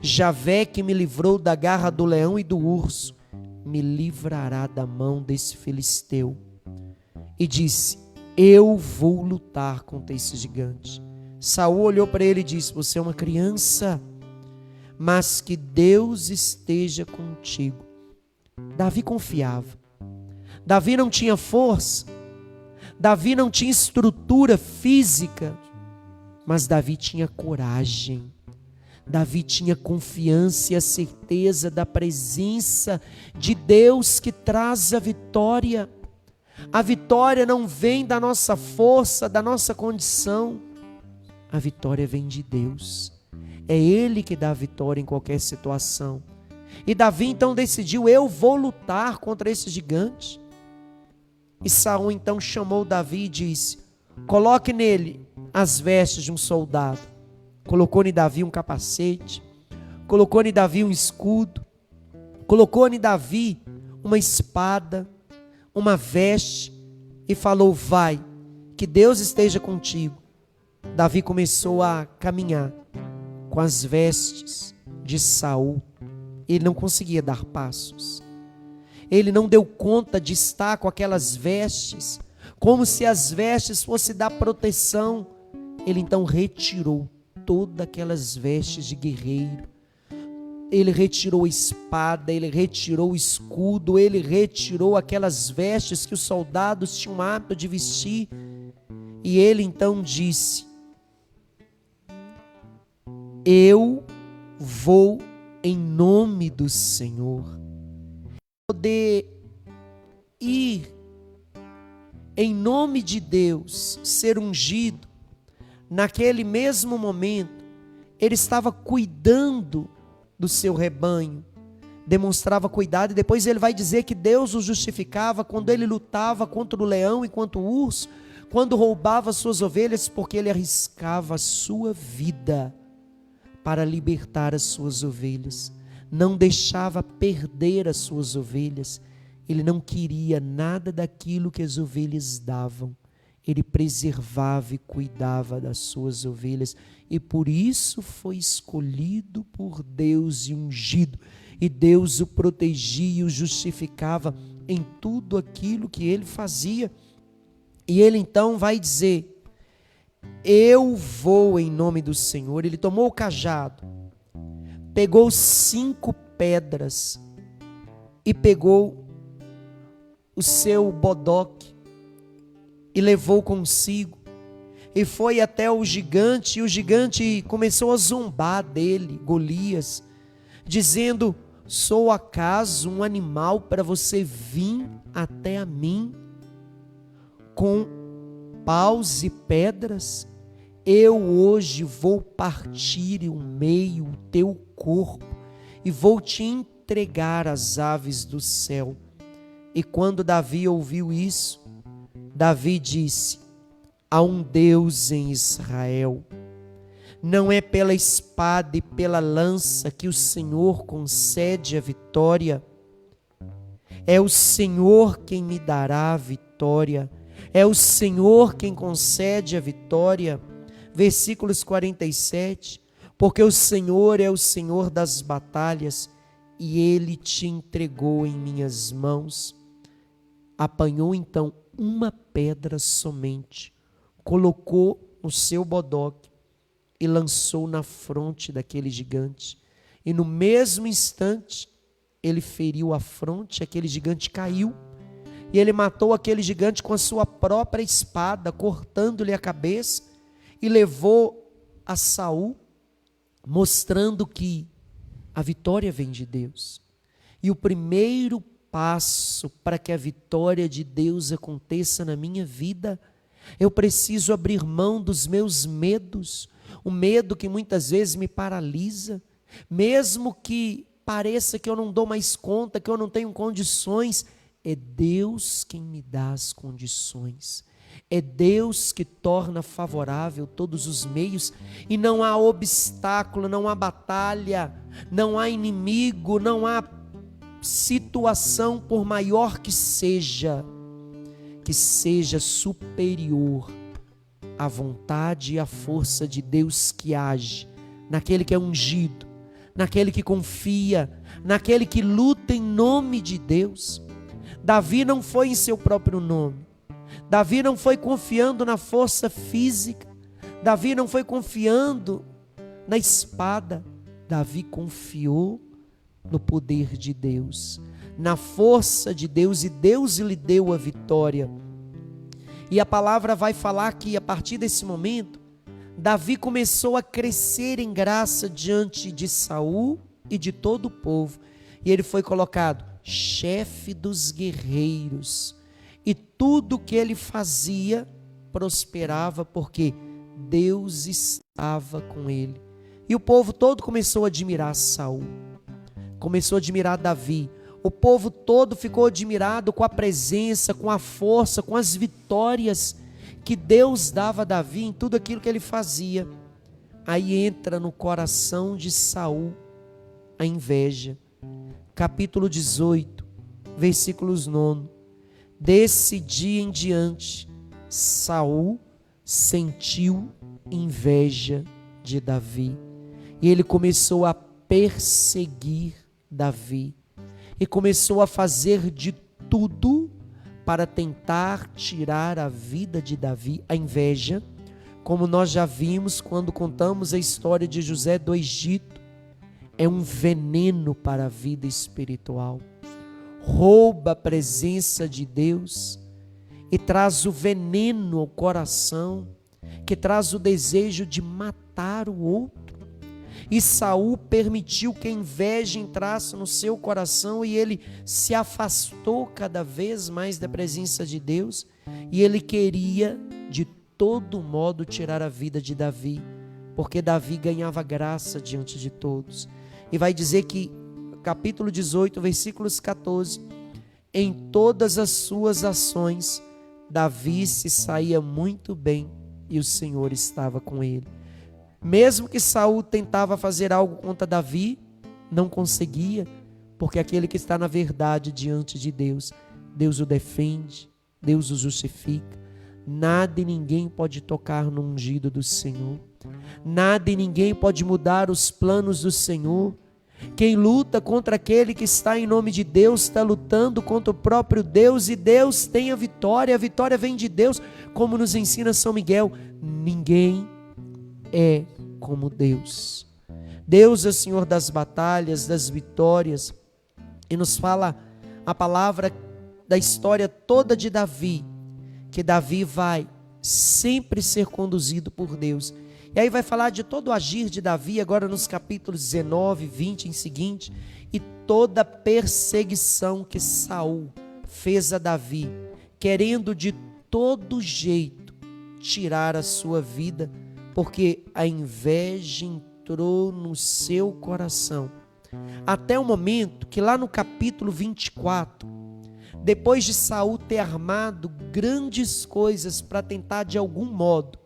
Javé, que me livrou da garra do leão e do urso, me livrará da mão desse filisteu. E disse: eu vou lutar contra esse gigante. Saul olhou para ele e disse: você é uma criança, mas que Deus esteja contigo. Davi confiava. Davi não tinha força, Davi não tinha estrutura física, mas Davi tinha coragem. Davi tinha confiança e a certeza da presença de Deus que traz a vitória. A vitória não vem da nossa força, da nossa condição. A vitória vem de Deus. É Ele que dá a vitória em qualquer situação. E Davi então decidiu: eu vou lutar contra esse gigante. E Saul então chamou Davi e disse: coloque nele as vestes de um soldado. Colocou em Davi um capacete, colocou em Davi um escudo, colocou em Davi uma espada, uma veste, e falou: vai, que Deus esteja contigo. Davi começou a caminhar com as vestes de Saul. Ele não conseguia dar passos. ele não deu conta de estar com aquelas vestes, como se as vestes fossem dar proteção. Ele então retirou todas aquelas vestes de guerreiro, ele retirou a espada, ele retirou o escudo, ele retirou aquelas vestes que os soldados tinham o hábito de vestir, e ele então disse: eu vou em nome do Senhor. Poder ir em nome de Deus, ser ungido, naquele mesmo momento, ele estava cuidando do seu rebanho, demonstrava cuidado, e depois ele vai dizer que Deus o justificava quando ele lutava contra o leão e contra o urso, quando roubava suas ovelhas, porque ele arriscava a sua vida para libertar as suas ovelhas, não deixava perder as suas ovelhas, ele não queria nada daquilo que as ovelhas davam, ele preservava e cuidava das suas ovelhas, e por isso foi escolhido por Deus e ungido, e Deus o protegia e o justificava em tudo aquilo que ele fazia. E ele então vai dizer: eu vou em nome do Senhor. Ele tomou o cajado, pegou 5 pedras e pegou o seu bodoque e levou consigo, e foi até o gigante, e o gigante começou a zombar dele, Golias, dizendo: sou acaso um animal para você vir até a mim com paus e pedras? Eu hoje vou partir o meio o teu corpo e vou te entregar às aves do céu. E quando Davi ouviu isso, Davi disse: há um Deus em Israel. Não é pela espada e pela lança que o Senhor concede a vitória. É o Senhor quem me dará a vitória. É o Senhor quem concede a vitória. Versículos 47. Porque o Senhor é o Senhor das batalhas, e Ele te entregou em minhas mãos. Apanhou então uma pedra somente, colocou no seu bodoque e lançou na fronte daquele gigante. E no mesmo instante, ele feriu a fronte, aquele gigante caiu. E ele matou aquele gigante com a sua própria espada, cortando-lhe a cabeça, e levou a Saul, mostrando que a vitória vem de Deus. E o primeiro passo para que a vitória de Deus aconteça na minha vida, eu preciso abrir mão dos meus medos, o medo que muitas vezes me paralisa, mesmo que pareça que eu não dou mais conta, que eu não tenho condições. É Deus quem me dá as condições, é Deus que torna favorável todos os meios, e não há obstáculo, não há batalha, não há inimigo, não há situação, por maior que seja superior à vontade e à força de Deus que age naquele que é ungido, naquele que confia, naquele que luta em nome de Deus. Davi não foi em seu próprio nome, Davi não foi confiando na força física, Davi não foi confiando na espada, Davi confiou no poder de Deus, na força de Deus, e Deus lhe deu a vitória. E a palavra vai falar que a partir desse momento, Davi começou a crescer em graça diante de Saul e de todo o povo, e ele foi colocado chefe dos guerreiros, e tudo que ele fazia prosperava, porque Deus estava com ele. E o povo todo começou a admirar Saul, começou a admirar Davi. O povo todo ficou admirado com a presença, com a força, com as vitórias que Deus dava a Davi em tudo aquilo que ele fazia. Aí entra no coração de Saul a inveja. Capítulo 18, versículos 9. Desse dia em diante, Saul sentiu inveja de Davi, e ele começou a perseguir Davi. e começou a fazer de tudo para tentar tirar a vida de Davi. A inveja, como nós já vimos quando contamos a história de José do Egito, é um veneno para a vida espiritual. Rouba a presença de Deus e traz o veneno ao coração, que traz o desejo de matar o outro. E Saul permitiu que a inveja entrasse no seu coração e ele se afastou cada vez mais da presença de Deus, e ele queria de todo modo tirar a vida de Davi, porque Davi ganhava graça diante de todos. E vai dizer que, capítulo 18, versículos 14, em todas as suas ações, Davi se saía muito bem e o Senhor estava com ele. Mesmo que Saul tentava fazer algo contra Davi, não conseguia, porque aquele que está na verdade diante de Deus, Deus o defende, Deus o justifica. Nada e ninguém pode tocar no ungido do Senhor. Nada e ninguém pode mudar os planos do Senhor. Quem luta contra aquele que está em nome de Deus, está lutando contra o próprio Deus, e Deus tem a vitória vem de Deus, como nos ensina São Miguel. Ninguém é como Deus. Deus é Senhor das batalhas, das vitórias, e nos fala a palavra da história toda de Davi, que Davi vai sempre ser conduzido por Deus. E aí vai falar de todo o agir de Davi, agora nos capítulos 19, 20 em seguinte, e toda a perseguição que Saul fez a Davi, querendo de todo jeito tirar a sua vida, porque a inveja entrou no seu coração. Até o momento que lá no capítulo 24, depois de Saul ter armado grandes coisas para tentar de algum modo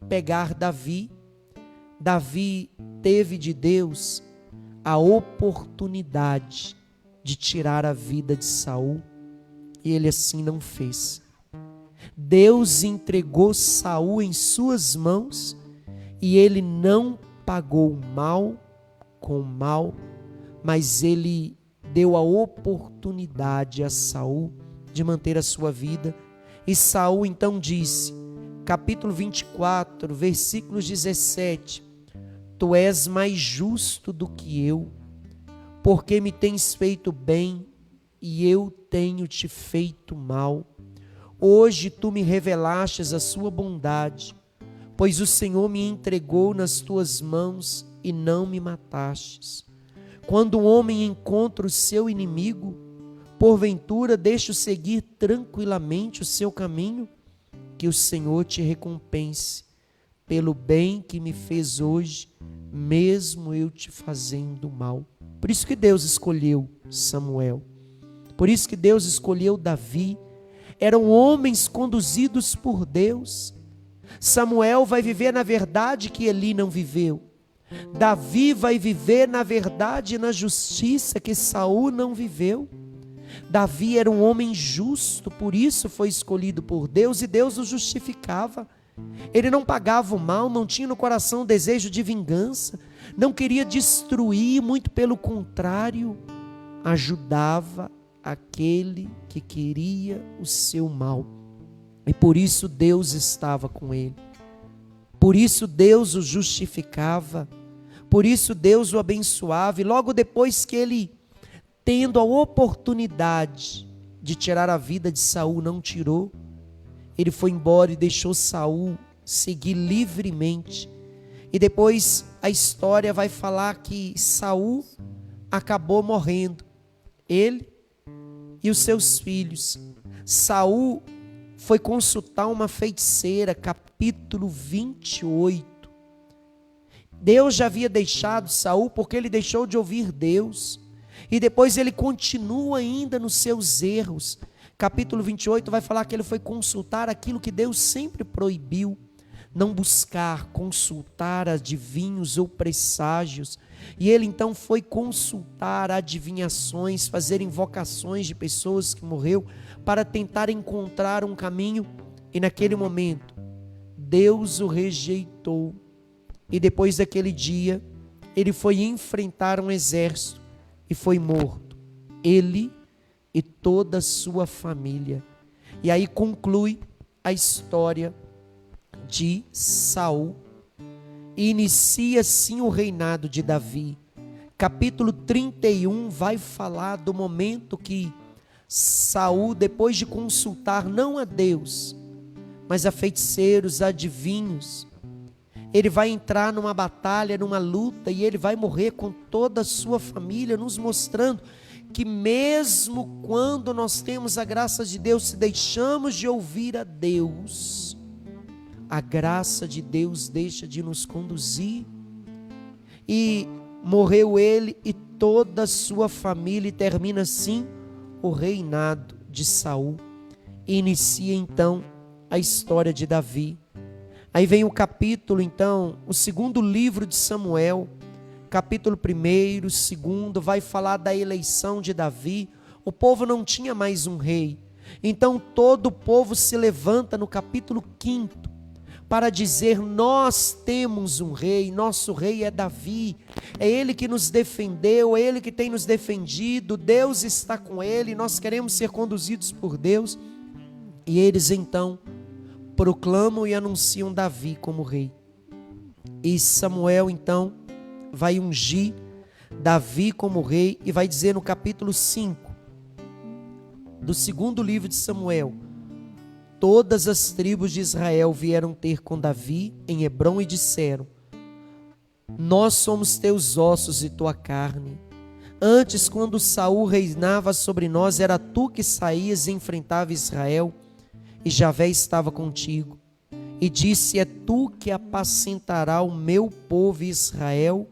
pegar Davi, Davi teve de Deus a oportunidade de tirar a vida de Saul, e ele assim não fez. Deus entregou Saul em suas mãos e ele não pagou o mal com o mal, mas ele deu a oportunidade a Saul de manter a sua vida. E Saul então disse, capítulo 24, versículos 17, tu és mais justo do que eu, porque me tens feito bem e eu tenho te feito mal. Hoje tu me revelastes a sua bondade, pois o Senhor me entregou nas tuas mãos e não me matastes. Quando um homem encontra o seu inimigo, porventura deixa-o seguir tranquilamente o seu caminho? Que o Senhor te recompense pelo bem que me fez hoje, mesmo eu te fazendo mal. Por isso que Deus escolheu Samuel, por isso que Deus escolheu Davi. Eram homens conduzidos por Deus. Samuel vai viver na verdade que Eli não viveu. Davi vai viver na verdade e na justiça que Saul não viveu. Davi era um homem justo, por isso foi escolhido por Deus, e Deus o justificava. Ele não pagava o mal, não tinha no coração o desejo de vingança, não queria destruir, muito pelo contrário, ajudava aquele que queria o seu mal. E por isso Deus estava com ele. Por isso Deus o justificava. Por isso Deus o abençoava. E logo depois que ele, tendo a oportunidade de tirar a vida de Saul, não tirou, ele foi embora e deixou Saul seguir livremente. E depois a história vai falar que Saul acabou morrendo, ele e os seus filhos. Saul foi consultar uma feiticeira, capítulo 28. Deus já havia deixado Saul porque ele deixou de ouvir Deus. E depois ele continua ainda nos seus erros. Capítulo 28 vai falar que ele foi consultar aquilo que Deus sempre proibiu. Não buscar, consultar adivinhos ou presságios. E ele então foi consultar adivinhações, fazer invocações de pessoas que morreu, para tentar encontrar um caminho. E naquele momento, Deus o rejeitou. E depois daquele dia, ele foi enfrentar um exército e foi morto ele e toda a sua família. E aí conclui a história de Saul. E inicia assim o reinado de Davi. Capítulo 31 vai falar do momento que Saul, depois de consultar não a Deus, mas a feiticeiros, a adivinhos, ele vai entrar numa batalha, numa luta, e ele vai morrer com toda a sua família, nos mostrando que mesmo quando nós temos a graça de Deus, se deixamos de ouvir a Deus, a graça de Deus deixa de nos conduzir. E morreu ele e toda a sua família, e termina assim o reinado de Saul. E inicia então a história de Davi. Aí vem o capítulo, então, o segundo livro de Samuel, capítulo 1, 2, vai falar da eleição de Davi. O povo não tinha mais um rei, então todo o povo se levanta no capítulo 5 para dizer: nós temos um rei, nosso rei é Davi, é ele que nos defendeu, é ele que tem nos defendido, Deus está com ele, nós queremos ser conduzidos por Deus. E eles então proclamam e anunciam Davi como rei. E Samuel então vai ungir Davi como rei, e vai dizer no capítulo 5 do segundo livro de Samuel: todas as tribos de Israel vieram ter com Davi em Hebrom e disseram: nós somos teus ossos e tua carne. Antes, quando Saul reinava sobre nós, era tu que saías e enfrentava Israel, e Javé estava contigo. E disse: é tu que apacentará o meu povo Israel,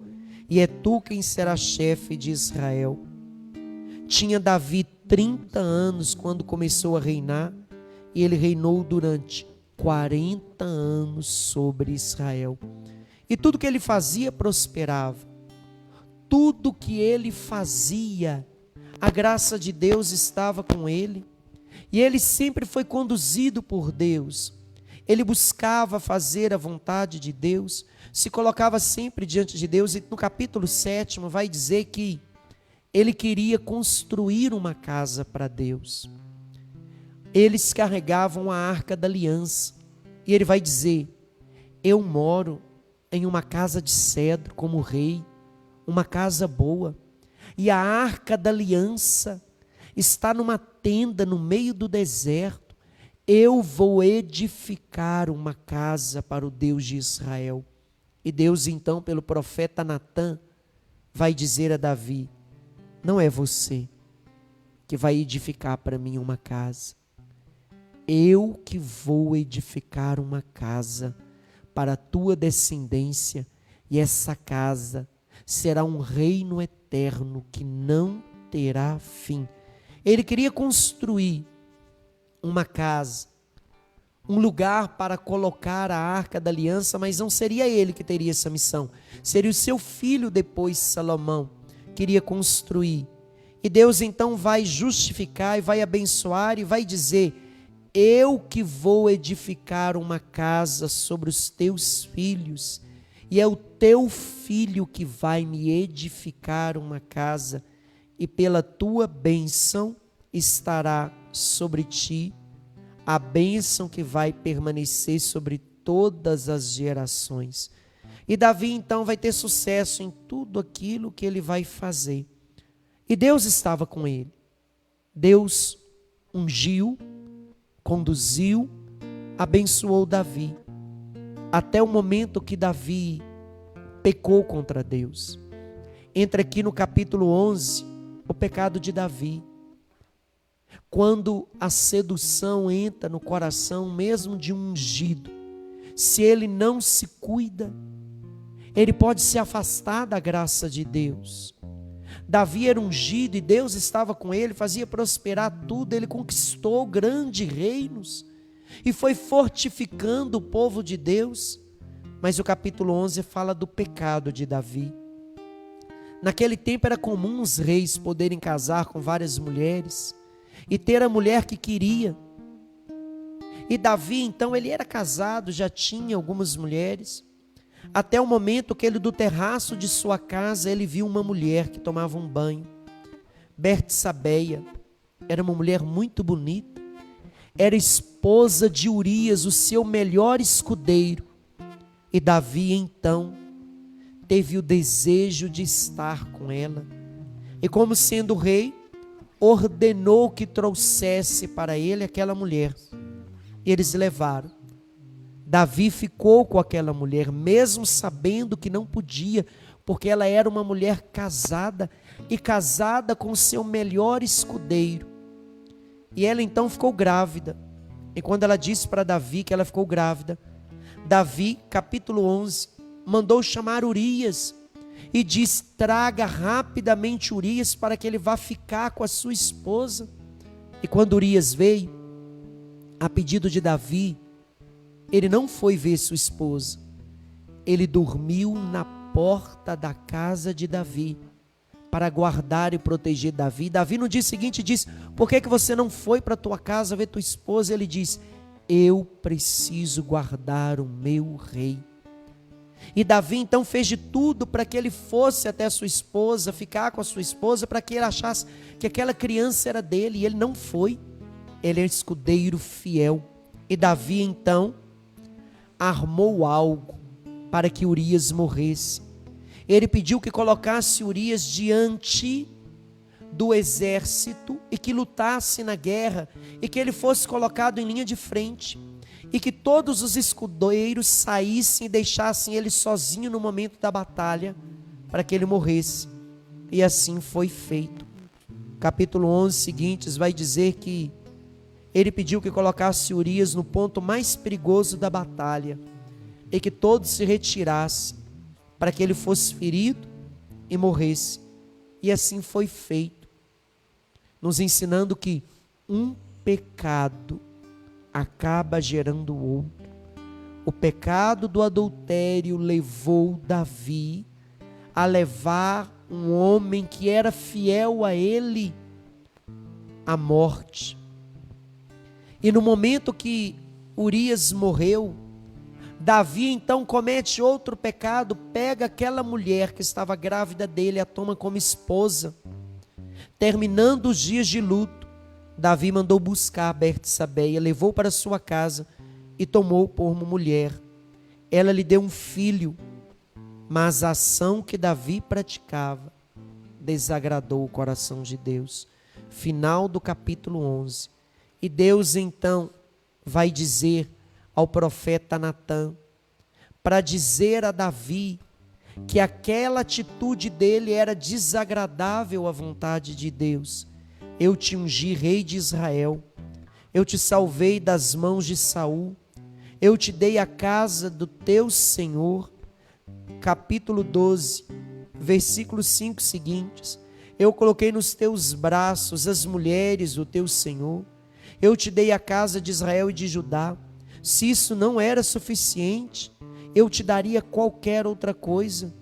e é tu quem será chefe de Israel. Tinha Davi 30 anos quando começou a reinar, e ele reinou durante 40 anos sobre Israel. E tudo que ele fazia prosperava. Tudo que ele fazia, a graça de Deus estava com ele. E ele sempre foi conduzido por Deus. Ele buscava fazer a vontade de Deus, se colocava sempre diante de Deus. E no capítulo 7 vai dizer que ele queria construir uma casa para Deus. Eles carregavam a arca da aliança, e ele vai dizer: eu moro em uma casa de cedro como rei, uma casa boa, e a arca da aliança está numa tenda no meio do deserto. Eu vou edificar uma casa para o Deus de Israel. E Deus então, pelo profeta Natã, vai dizer a Davi: não é você que vai edificar para mim uma casa, eu que vou edificar uma casa para a tua descendência, e essa casa será um reino eterno que não terá fim. Ele queria construir uma casa, um lugar para colocar a arca da aliança, mas não seria ele que teria essa missão, seria o seu filho depois, Salomão, queria construir. E Deus então vai justificar e vai abençoar e vai dizer: eu que vou edificar uma casa sobre os teus filhos, e é o teu filho que vai me edificar uma casa, e pela tua bênção estará sobre ti a bênção que vai permanecer sobre todas as gerações. E Davi então vai ter sucesso em tudo aquilo que ele vai fazer. E Deus estava com ele. Deus ungiu, conduziu, abençoou Davi, até o momento que Davi pecou contra Deus. Entra aqui no capítulo 11, o pecado de Davi. Quando a sedução entra no coração mesmo de um ungido, se ele não se cuida, ele pode se afastar da graça de Deus. Davi era ungido e Deus estava com ele, fazia prosperar tudo, ele conquistou grandes reinos e foi fortificando o povo de Deus. Mas o capítulo 11 fala do pecado de Davi. Naquele tempo era comum os reis poderem casar com várias mulheres e ter a mulher que queria. E Davi então, ele era casado, já tinha algumas mulheres, até o momento que ele, do terraço de sua casa, ele viu uma mulher que tomava um banho. Bertsabeia era uma mulher muito bonita, era esposa de Urias, o seu melhor escudeiro. E Davi então teve o desejo de estar com ela. E como sendo rei, ordenou que trouxesse para ele aquela mulher. E eles levaram. Davi ficou com aquela mulher, mesmo sabendo que não podia, porque ela era uma mulher casada, e casada com o seu melhor escudeiro. E ela então ficou grávida. E quando ela disse para Davi que ela ficou grávida, Davi, capítulo 11, mandou chamar Urias e disse: traga rapidamente Urias para que ele vá ficar com a sua esposa. E quando Urias veio, a pedido de Davi, ele não foi ver sua esposa, ele dormiu na porta da casa de Davi, para guardar e proteger Davi. Davi no dia seguinte disse: por que você não foi para a tua casa ver tua esposa? Ele disse: eu preciso guardar o meu rei. E Davi então fez de tudo para que ele fosse até a sua esposa, ficar com a sua esposa, para que ele achasse que aquela criança era dele, e ele não foi. Ele é um escudeiro fiel. E Davi então armou algo para que Urias morresse. Ele pediu que colocasse Urias diante do exército e que lutasse na guerra, e que ele fosse colocado em linha de frente, e que todos os escudeiros saíssem e deixassem ele sozinho no momento da batalha, para que ele morresse. E assim foi feito. Capítulo 11 seguintes vai dizer que ele pediu que colocasse Urias no ponto mais perigoso da batalha, e que todos se retirassem, para que ele fosse ferido e morresse. E assim foi feito, nos ensinando que um pecado acaba gerando outro. O pecado do adultério levou Davi a levar um homem que era fiel a ele à morte. E no momento que Urias morreu, Davi então comete outro pecado, pega aquela mulher que estava grávida dele, a toma como esposa. Terminando os dias de luto, Davi mandou buscar Bertsabeia, levou para sua casa e tomou por mulher. Ela lhe deu um filho, mas a ação que Davi praticava desagradou o coração de Deus. Final do capítulo 11. E Deus então vai dizer ao profeta Natã, para dizer a Davi que aquela atitude dele era desagradável à vontade de Deus. Eu te ungi rei de Israel, eu te salvei das mãos de Saul, eu te dei a casa do teu Senhor. Capítulo 12, versículos 5 seguintes: eu coloquei nos teus braços as mulheres do teu Senhor, eu te dei a casa de Israel e de Judá. Se isso não era suficiente, eu te daria qualquer outra coisa,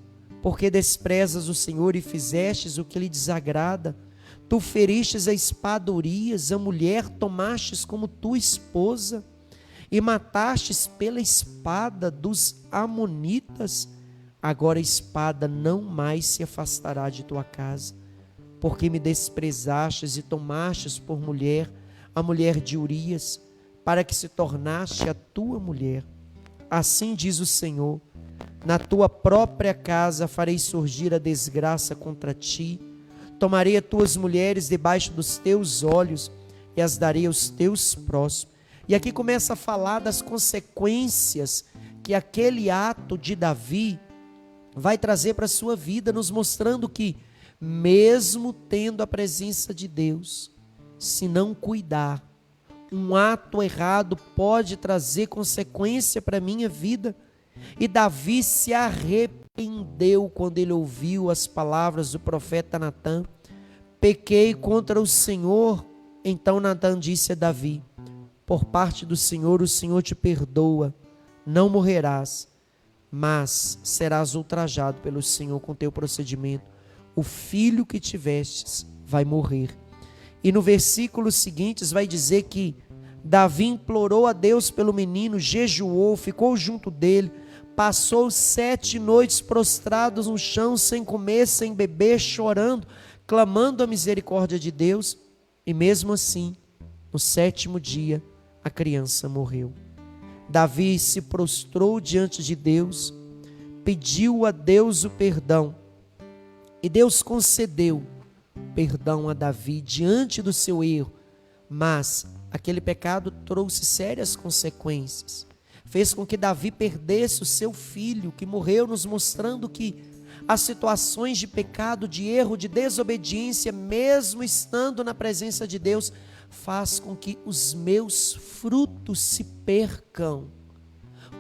porque desprezas o Senhor e fizestes o que lhe desagrada. Tu feristes a espada Urias, a mulher tomastes como tua esposa, e matastes pela espada dos amonitas. Agora a espada não mais se afastará de tua casa, porque me desprezastes e tomastes por mulher a mulher de Urias, para que se tornaste a tua mulher. Assim diz o Senhor: na tua própria casa farei surgir a desgraça contra ti, tomarei as tuas mulheres debaixo dos teus olhos e as darei aos teus próximos. E aqui começa a falar das consequências que aquele ato de Davi vai trazer para a sua vida, nos mostrando que, mesmo tendo a presença de Deus, se não cuidar, um ato errado pode trazer consequência para a minha vida. E Davi se arrependeu quando ele ouviu as palavras do profeta Natã: pequei contra o Senhor. Então Natã disse a Davi: por parte do Senhor, o Senhor te perdoa, não morrerás, mas serás ultrajado pelo Senhor com teu procedimento. O filho que tivestes vai morrer. E no versículo seguintes vai dizer que Davi implorou a Deus pelo menino, jejuou, ficou junto dele, passou 7 noites prostrados no chão, sem comer, sem beber, chorando, clamando a misericórdia de Deus, e mesmo assim, no 7º dia, a criança morreu. Davi se prostrou diante de Deus, pediu a Deus o perdão, e Deus concedeu perdão a Davi diante do seu erro, mas aquele pecado trouxe sérias consequências. Fez com que Davi perdesse o seu filho, que morreu, nos mostrando que as situações de pecado, de erro, de desobediência, mesmo estando na presença de Deus, faz com que os meus frutos se percam.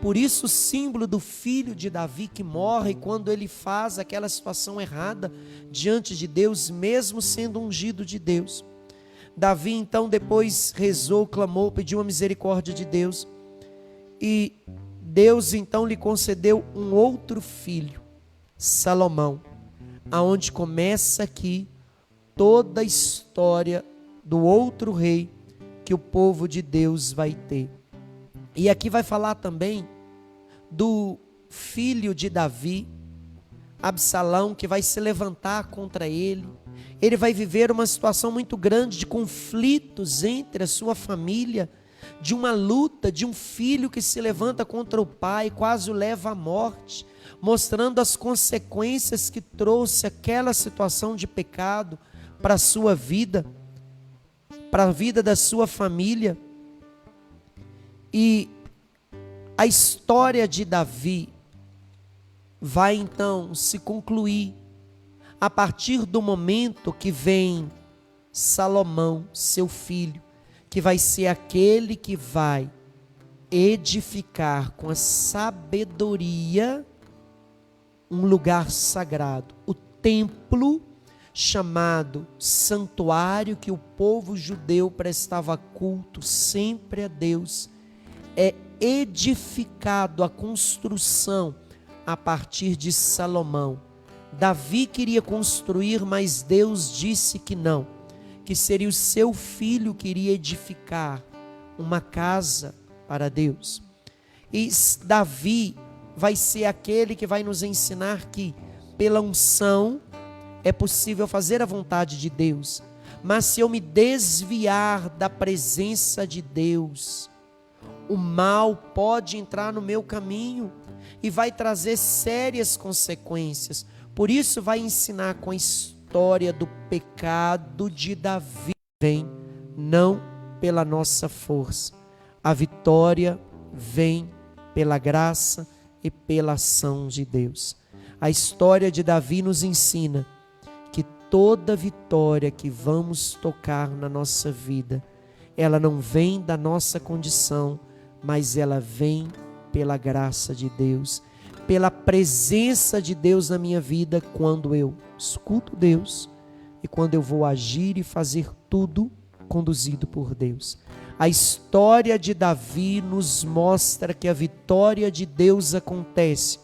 Por isso o símbolo do filho de Davi que morre quando ele faz aquela situação errada diante de Deus, mesmo sendo ungido de Deus. Davi então depois rezou, clamou, pediu a misericórdia de Deus, e Deus então lhe concedeu um outro filho, Salomão, aonde começa aqui toda a história do outro rei que o povo de Deus vai ter. E aqui vai falar também do filho de Davi, Absalão, que vai se levantar contra ele. Ele vai viver uma situação muito grande de conflitos entre a sua família, de uma luta, de um filho que se levanta contra o pai, quase o leva à morte, mostrando as consequências que trouxe aquela situação de pecado para a sua vida, para a vida da sua família. E a história de Davi vai então se concluir a partir do momento que vem Salomão, seu filho, que vai ser aquele que vai edificar com a sabedoria um lugar sagrado, o templo chamado santuário, que o povo judeu prestava culto sempre a Deus, é edificado, a construção a partir de Salomão. Davi queria construir, mas Deus disse que não, que seria o seu filho que iria edificar uma casa para Deus. E Davi vai ser aquele que vai nos ensinar que pela unção é possível fazer a vontade de Deus, mas se eu me desviar da presença de Deus, o mal pode entrar no meu caminho e vai trazer sérias consequências. Por isso vai ensinar com a história do pecado de Davi. Vem não pela nossa força, a vitória vem pela graça e pela ação de Deus. A história de Davi nos ensina que toda vitória que vamos tocar na nossa vida, ela não vem da nossa condição, mas ela vem pela graça de Deus, pela presença de Deus na minha vida, quando eu escuto Deus e quando eu vou agir e fazer tudo conduzido por Deus. A história de Davi nos mostra que a vitória de Deus acontece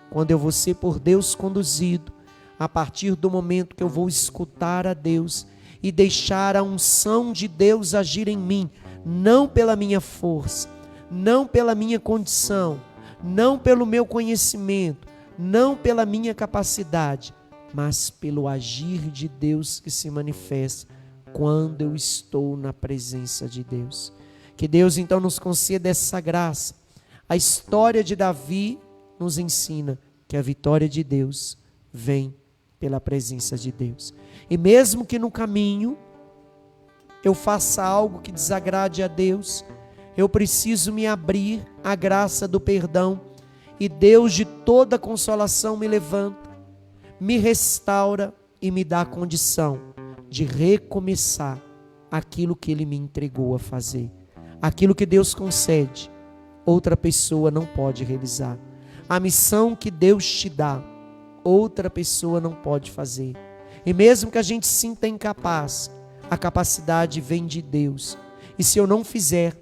quando eu vou ser por Deus conduzido, a partir do momento que eu vou escutar a Deus e deixar a unção de Deus agir em mim, não pela minha força, não pela minha condição, não pelo meu conhecimento, não pela minha capacidade, mas pelo agir de Deus que se manifesta quando eu estou na presença de Deus. Que Deus então nos conceda essa graça. A história de Davi nos ensina que a vitória de Deus vem pela presença de Deus. E mesmo que no caminho eu faça algo que desagrade a Deus, eu preciso me abrir à graça do perdão, e Deus de toda consolação me levanta, me restaura e me dá a condição de recomeçar aquilo que Ele me entregou a fazer. Aquilo que Deus concede, outra pessoa não pode realizar. A missão que Deus te dá, outra pessoa não pode fazer. E mesmo que a gente se sinta incapaz, a capacidade vem de Deus. E se eu não fizer,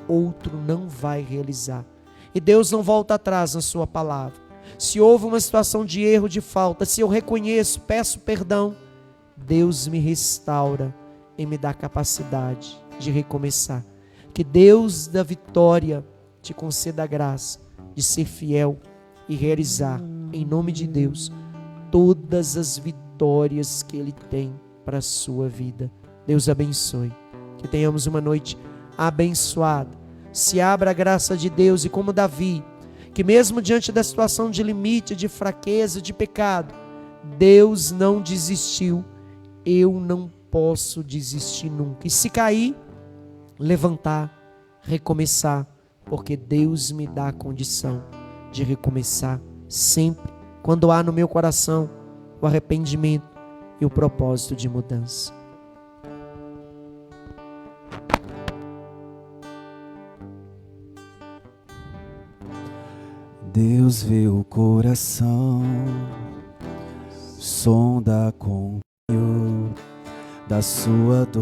outro não vai realizar. E Deus não volta atrás na sua palavra. Se houve uma situação de erro, de falta, se eu reconheço, peço perdão, Deus me restaura e me dá capacidade de recomeçar. Que Deus da vitória te conceda a graça de ser fiel e realizar, em nome de Deus, todas as vitórias que Ele tem para a sua vida. Deus abençoe. Que tenhamos uma noite abençoada. Se abra a graça de Deus e como Davi, que mesmo diante da situação de limite, de fraqueza, de pecado, Deus não desistiu. Eu não posso desistir nunca. E se cair, levantar, recomeçar, porque Deus me dá a condição de recomeçar sempre, quando há no meu coração o arrependimento e o propósito de mudança. Deus vê o coração, sonda com o da sua dor.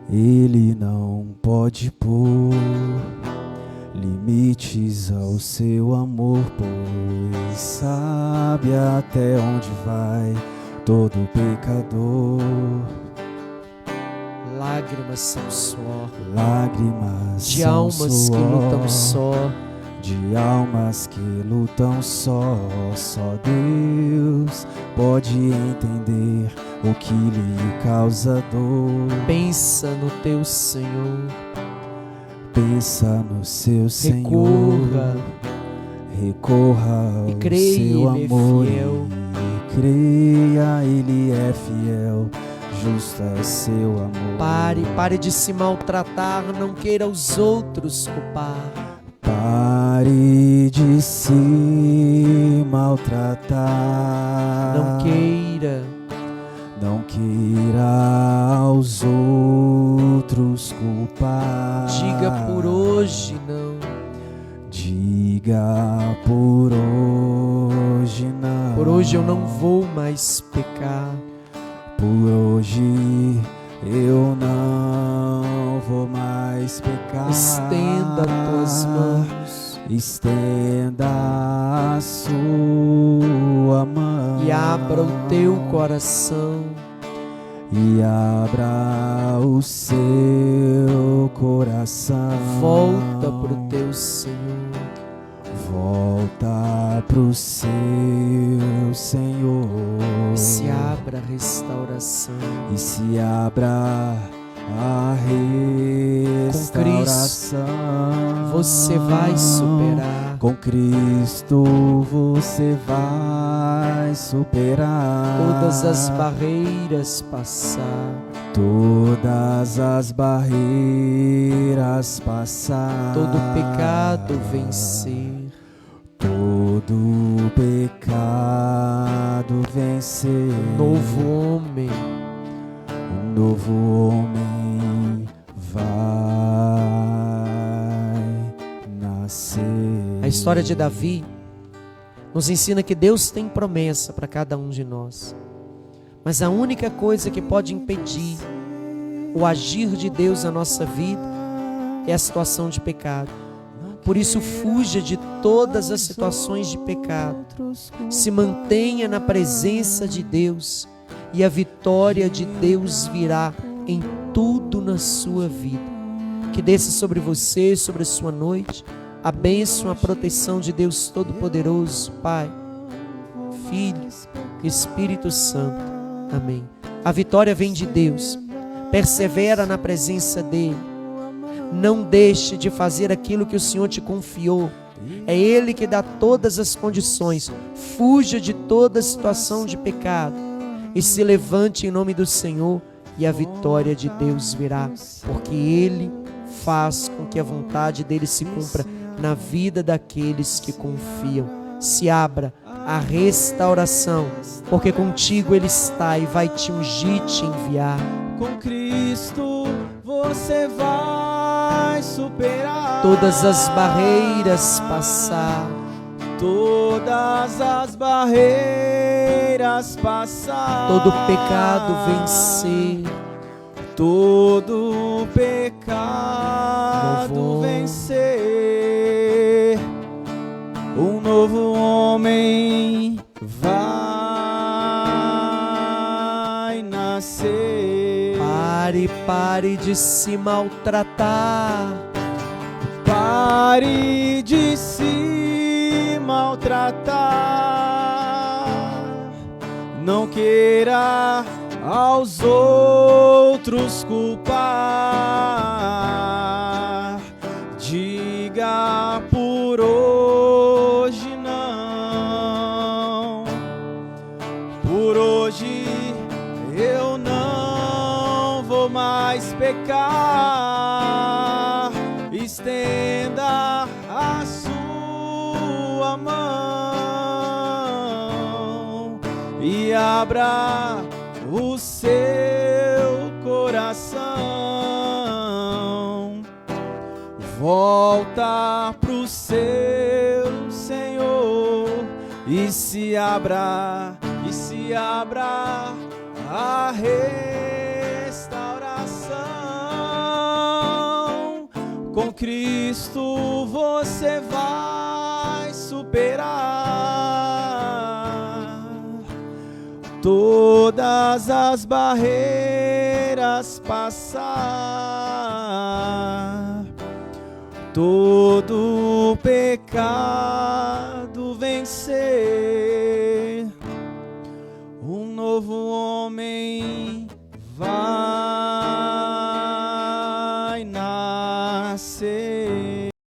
Ele não pode pôr limites ao seu amor, pois sabe até onde vai todo pecador. Lágrimas são suor, Lágrimas de são almas que lutam só, de almas que lutam só. Só Deus pode entender o que lhe causa dor. pensa no teu Senhor, Pensa no seu Senhor, recorra e ao creia, seu Ele é amor fiel. e creia, Ele é fiel, justo é seu amor. Pare de se maltratar, não queira os outros culpar. Pare de se maltratar, não queira aos outros culpar. Diga por hoje não, diga por hoje não. por hoje eu não vou mais pecar. Por hoje eu não vou mais pecar. Estenda tuas mãos, estenda a sua mão e abra o teu coração, e abra o seu coração. volta pro teu Senhor, volta pro seu Senhor, e se abra a restauração. e se abra a restauração. Você vai superar Com Cristo você vai superar todas as barreiras, passar todas as barreiras, passar todo pecado, vencer todo pecado, vencer. novo homem, Um novo homem vai nascer. A história de Davi nos ensina que Deus tem promessa para cada um de nós, mas a única coisa que pode impedir o agir de Deus na nossa vida é a situação de pecado. Por isso, fuja de todas as situações de pecado, se mantenha na presença de Deus, e a vitória de Deus virá em tudo na sua vida. Que desça sobre você, sobre a sua noite, a bênção, a proteção de Deus Todo-Poderoso, Pai, Filho, Espírito Santo. Amém. A vitória vem de Deus. Persevera na presença dEle. Não deixe de fazer aquilo que o Senhor te confiou. É Ele que dá todas as condições. Fuja de toda situação de pecado e se levante em nome do Senhor, e a vitória de Deus virá, porque Ele faz com que a vontade dEle se cumpra na vida daqueles que confiam. Se abra a restauração, porque contigo Ele está e vai te ungir, te enviar. Com Cristo você vai superar Todas as barreiras, passar todas as barreiras, passar todo pecado, vencer todo pecado, Novo. vencer. Um novo homem vai nascer. Pare de se maltratar. Pare de se maltratar. queira aos outros culpar. Diga por hoje não, por hoje eu não vou mais pecar. Estenda a sua mão e abra o seu coração. Volta pro seu Senhor e se abra a restauração. Com Cristo você vai superar todas as barreiras, passar todo pecado, vencer. Um novo homem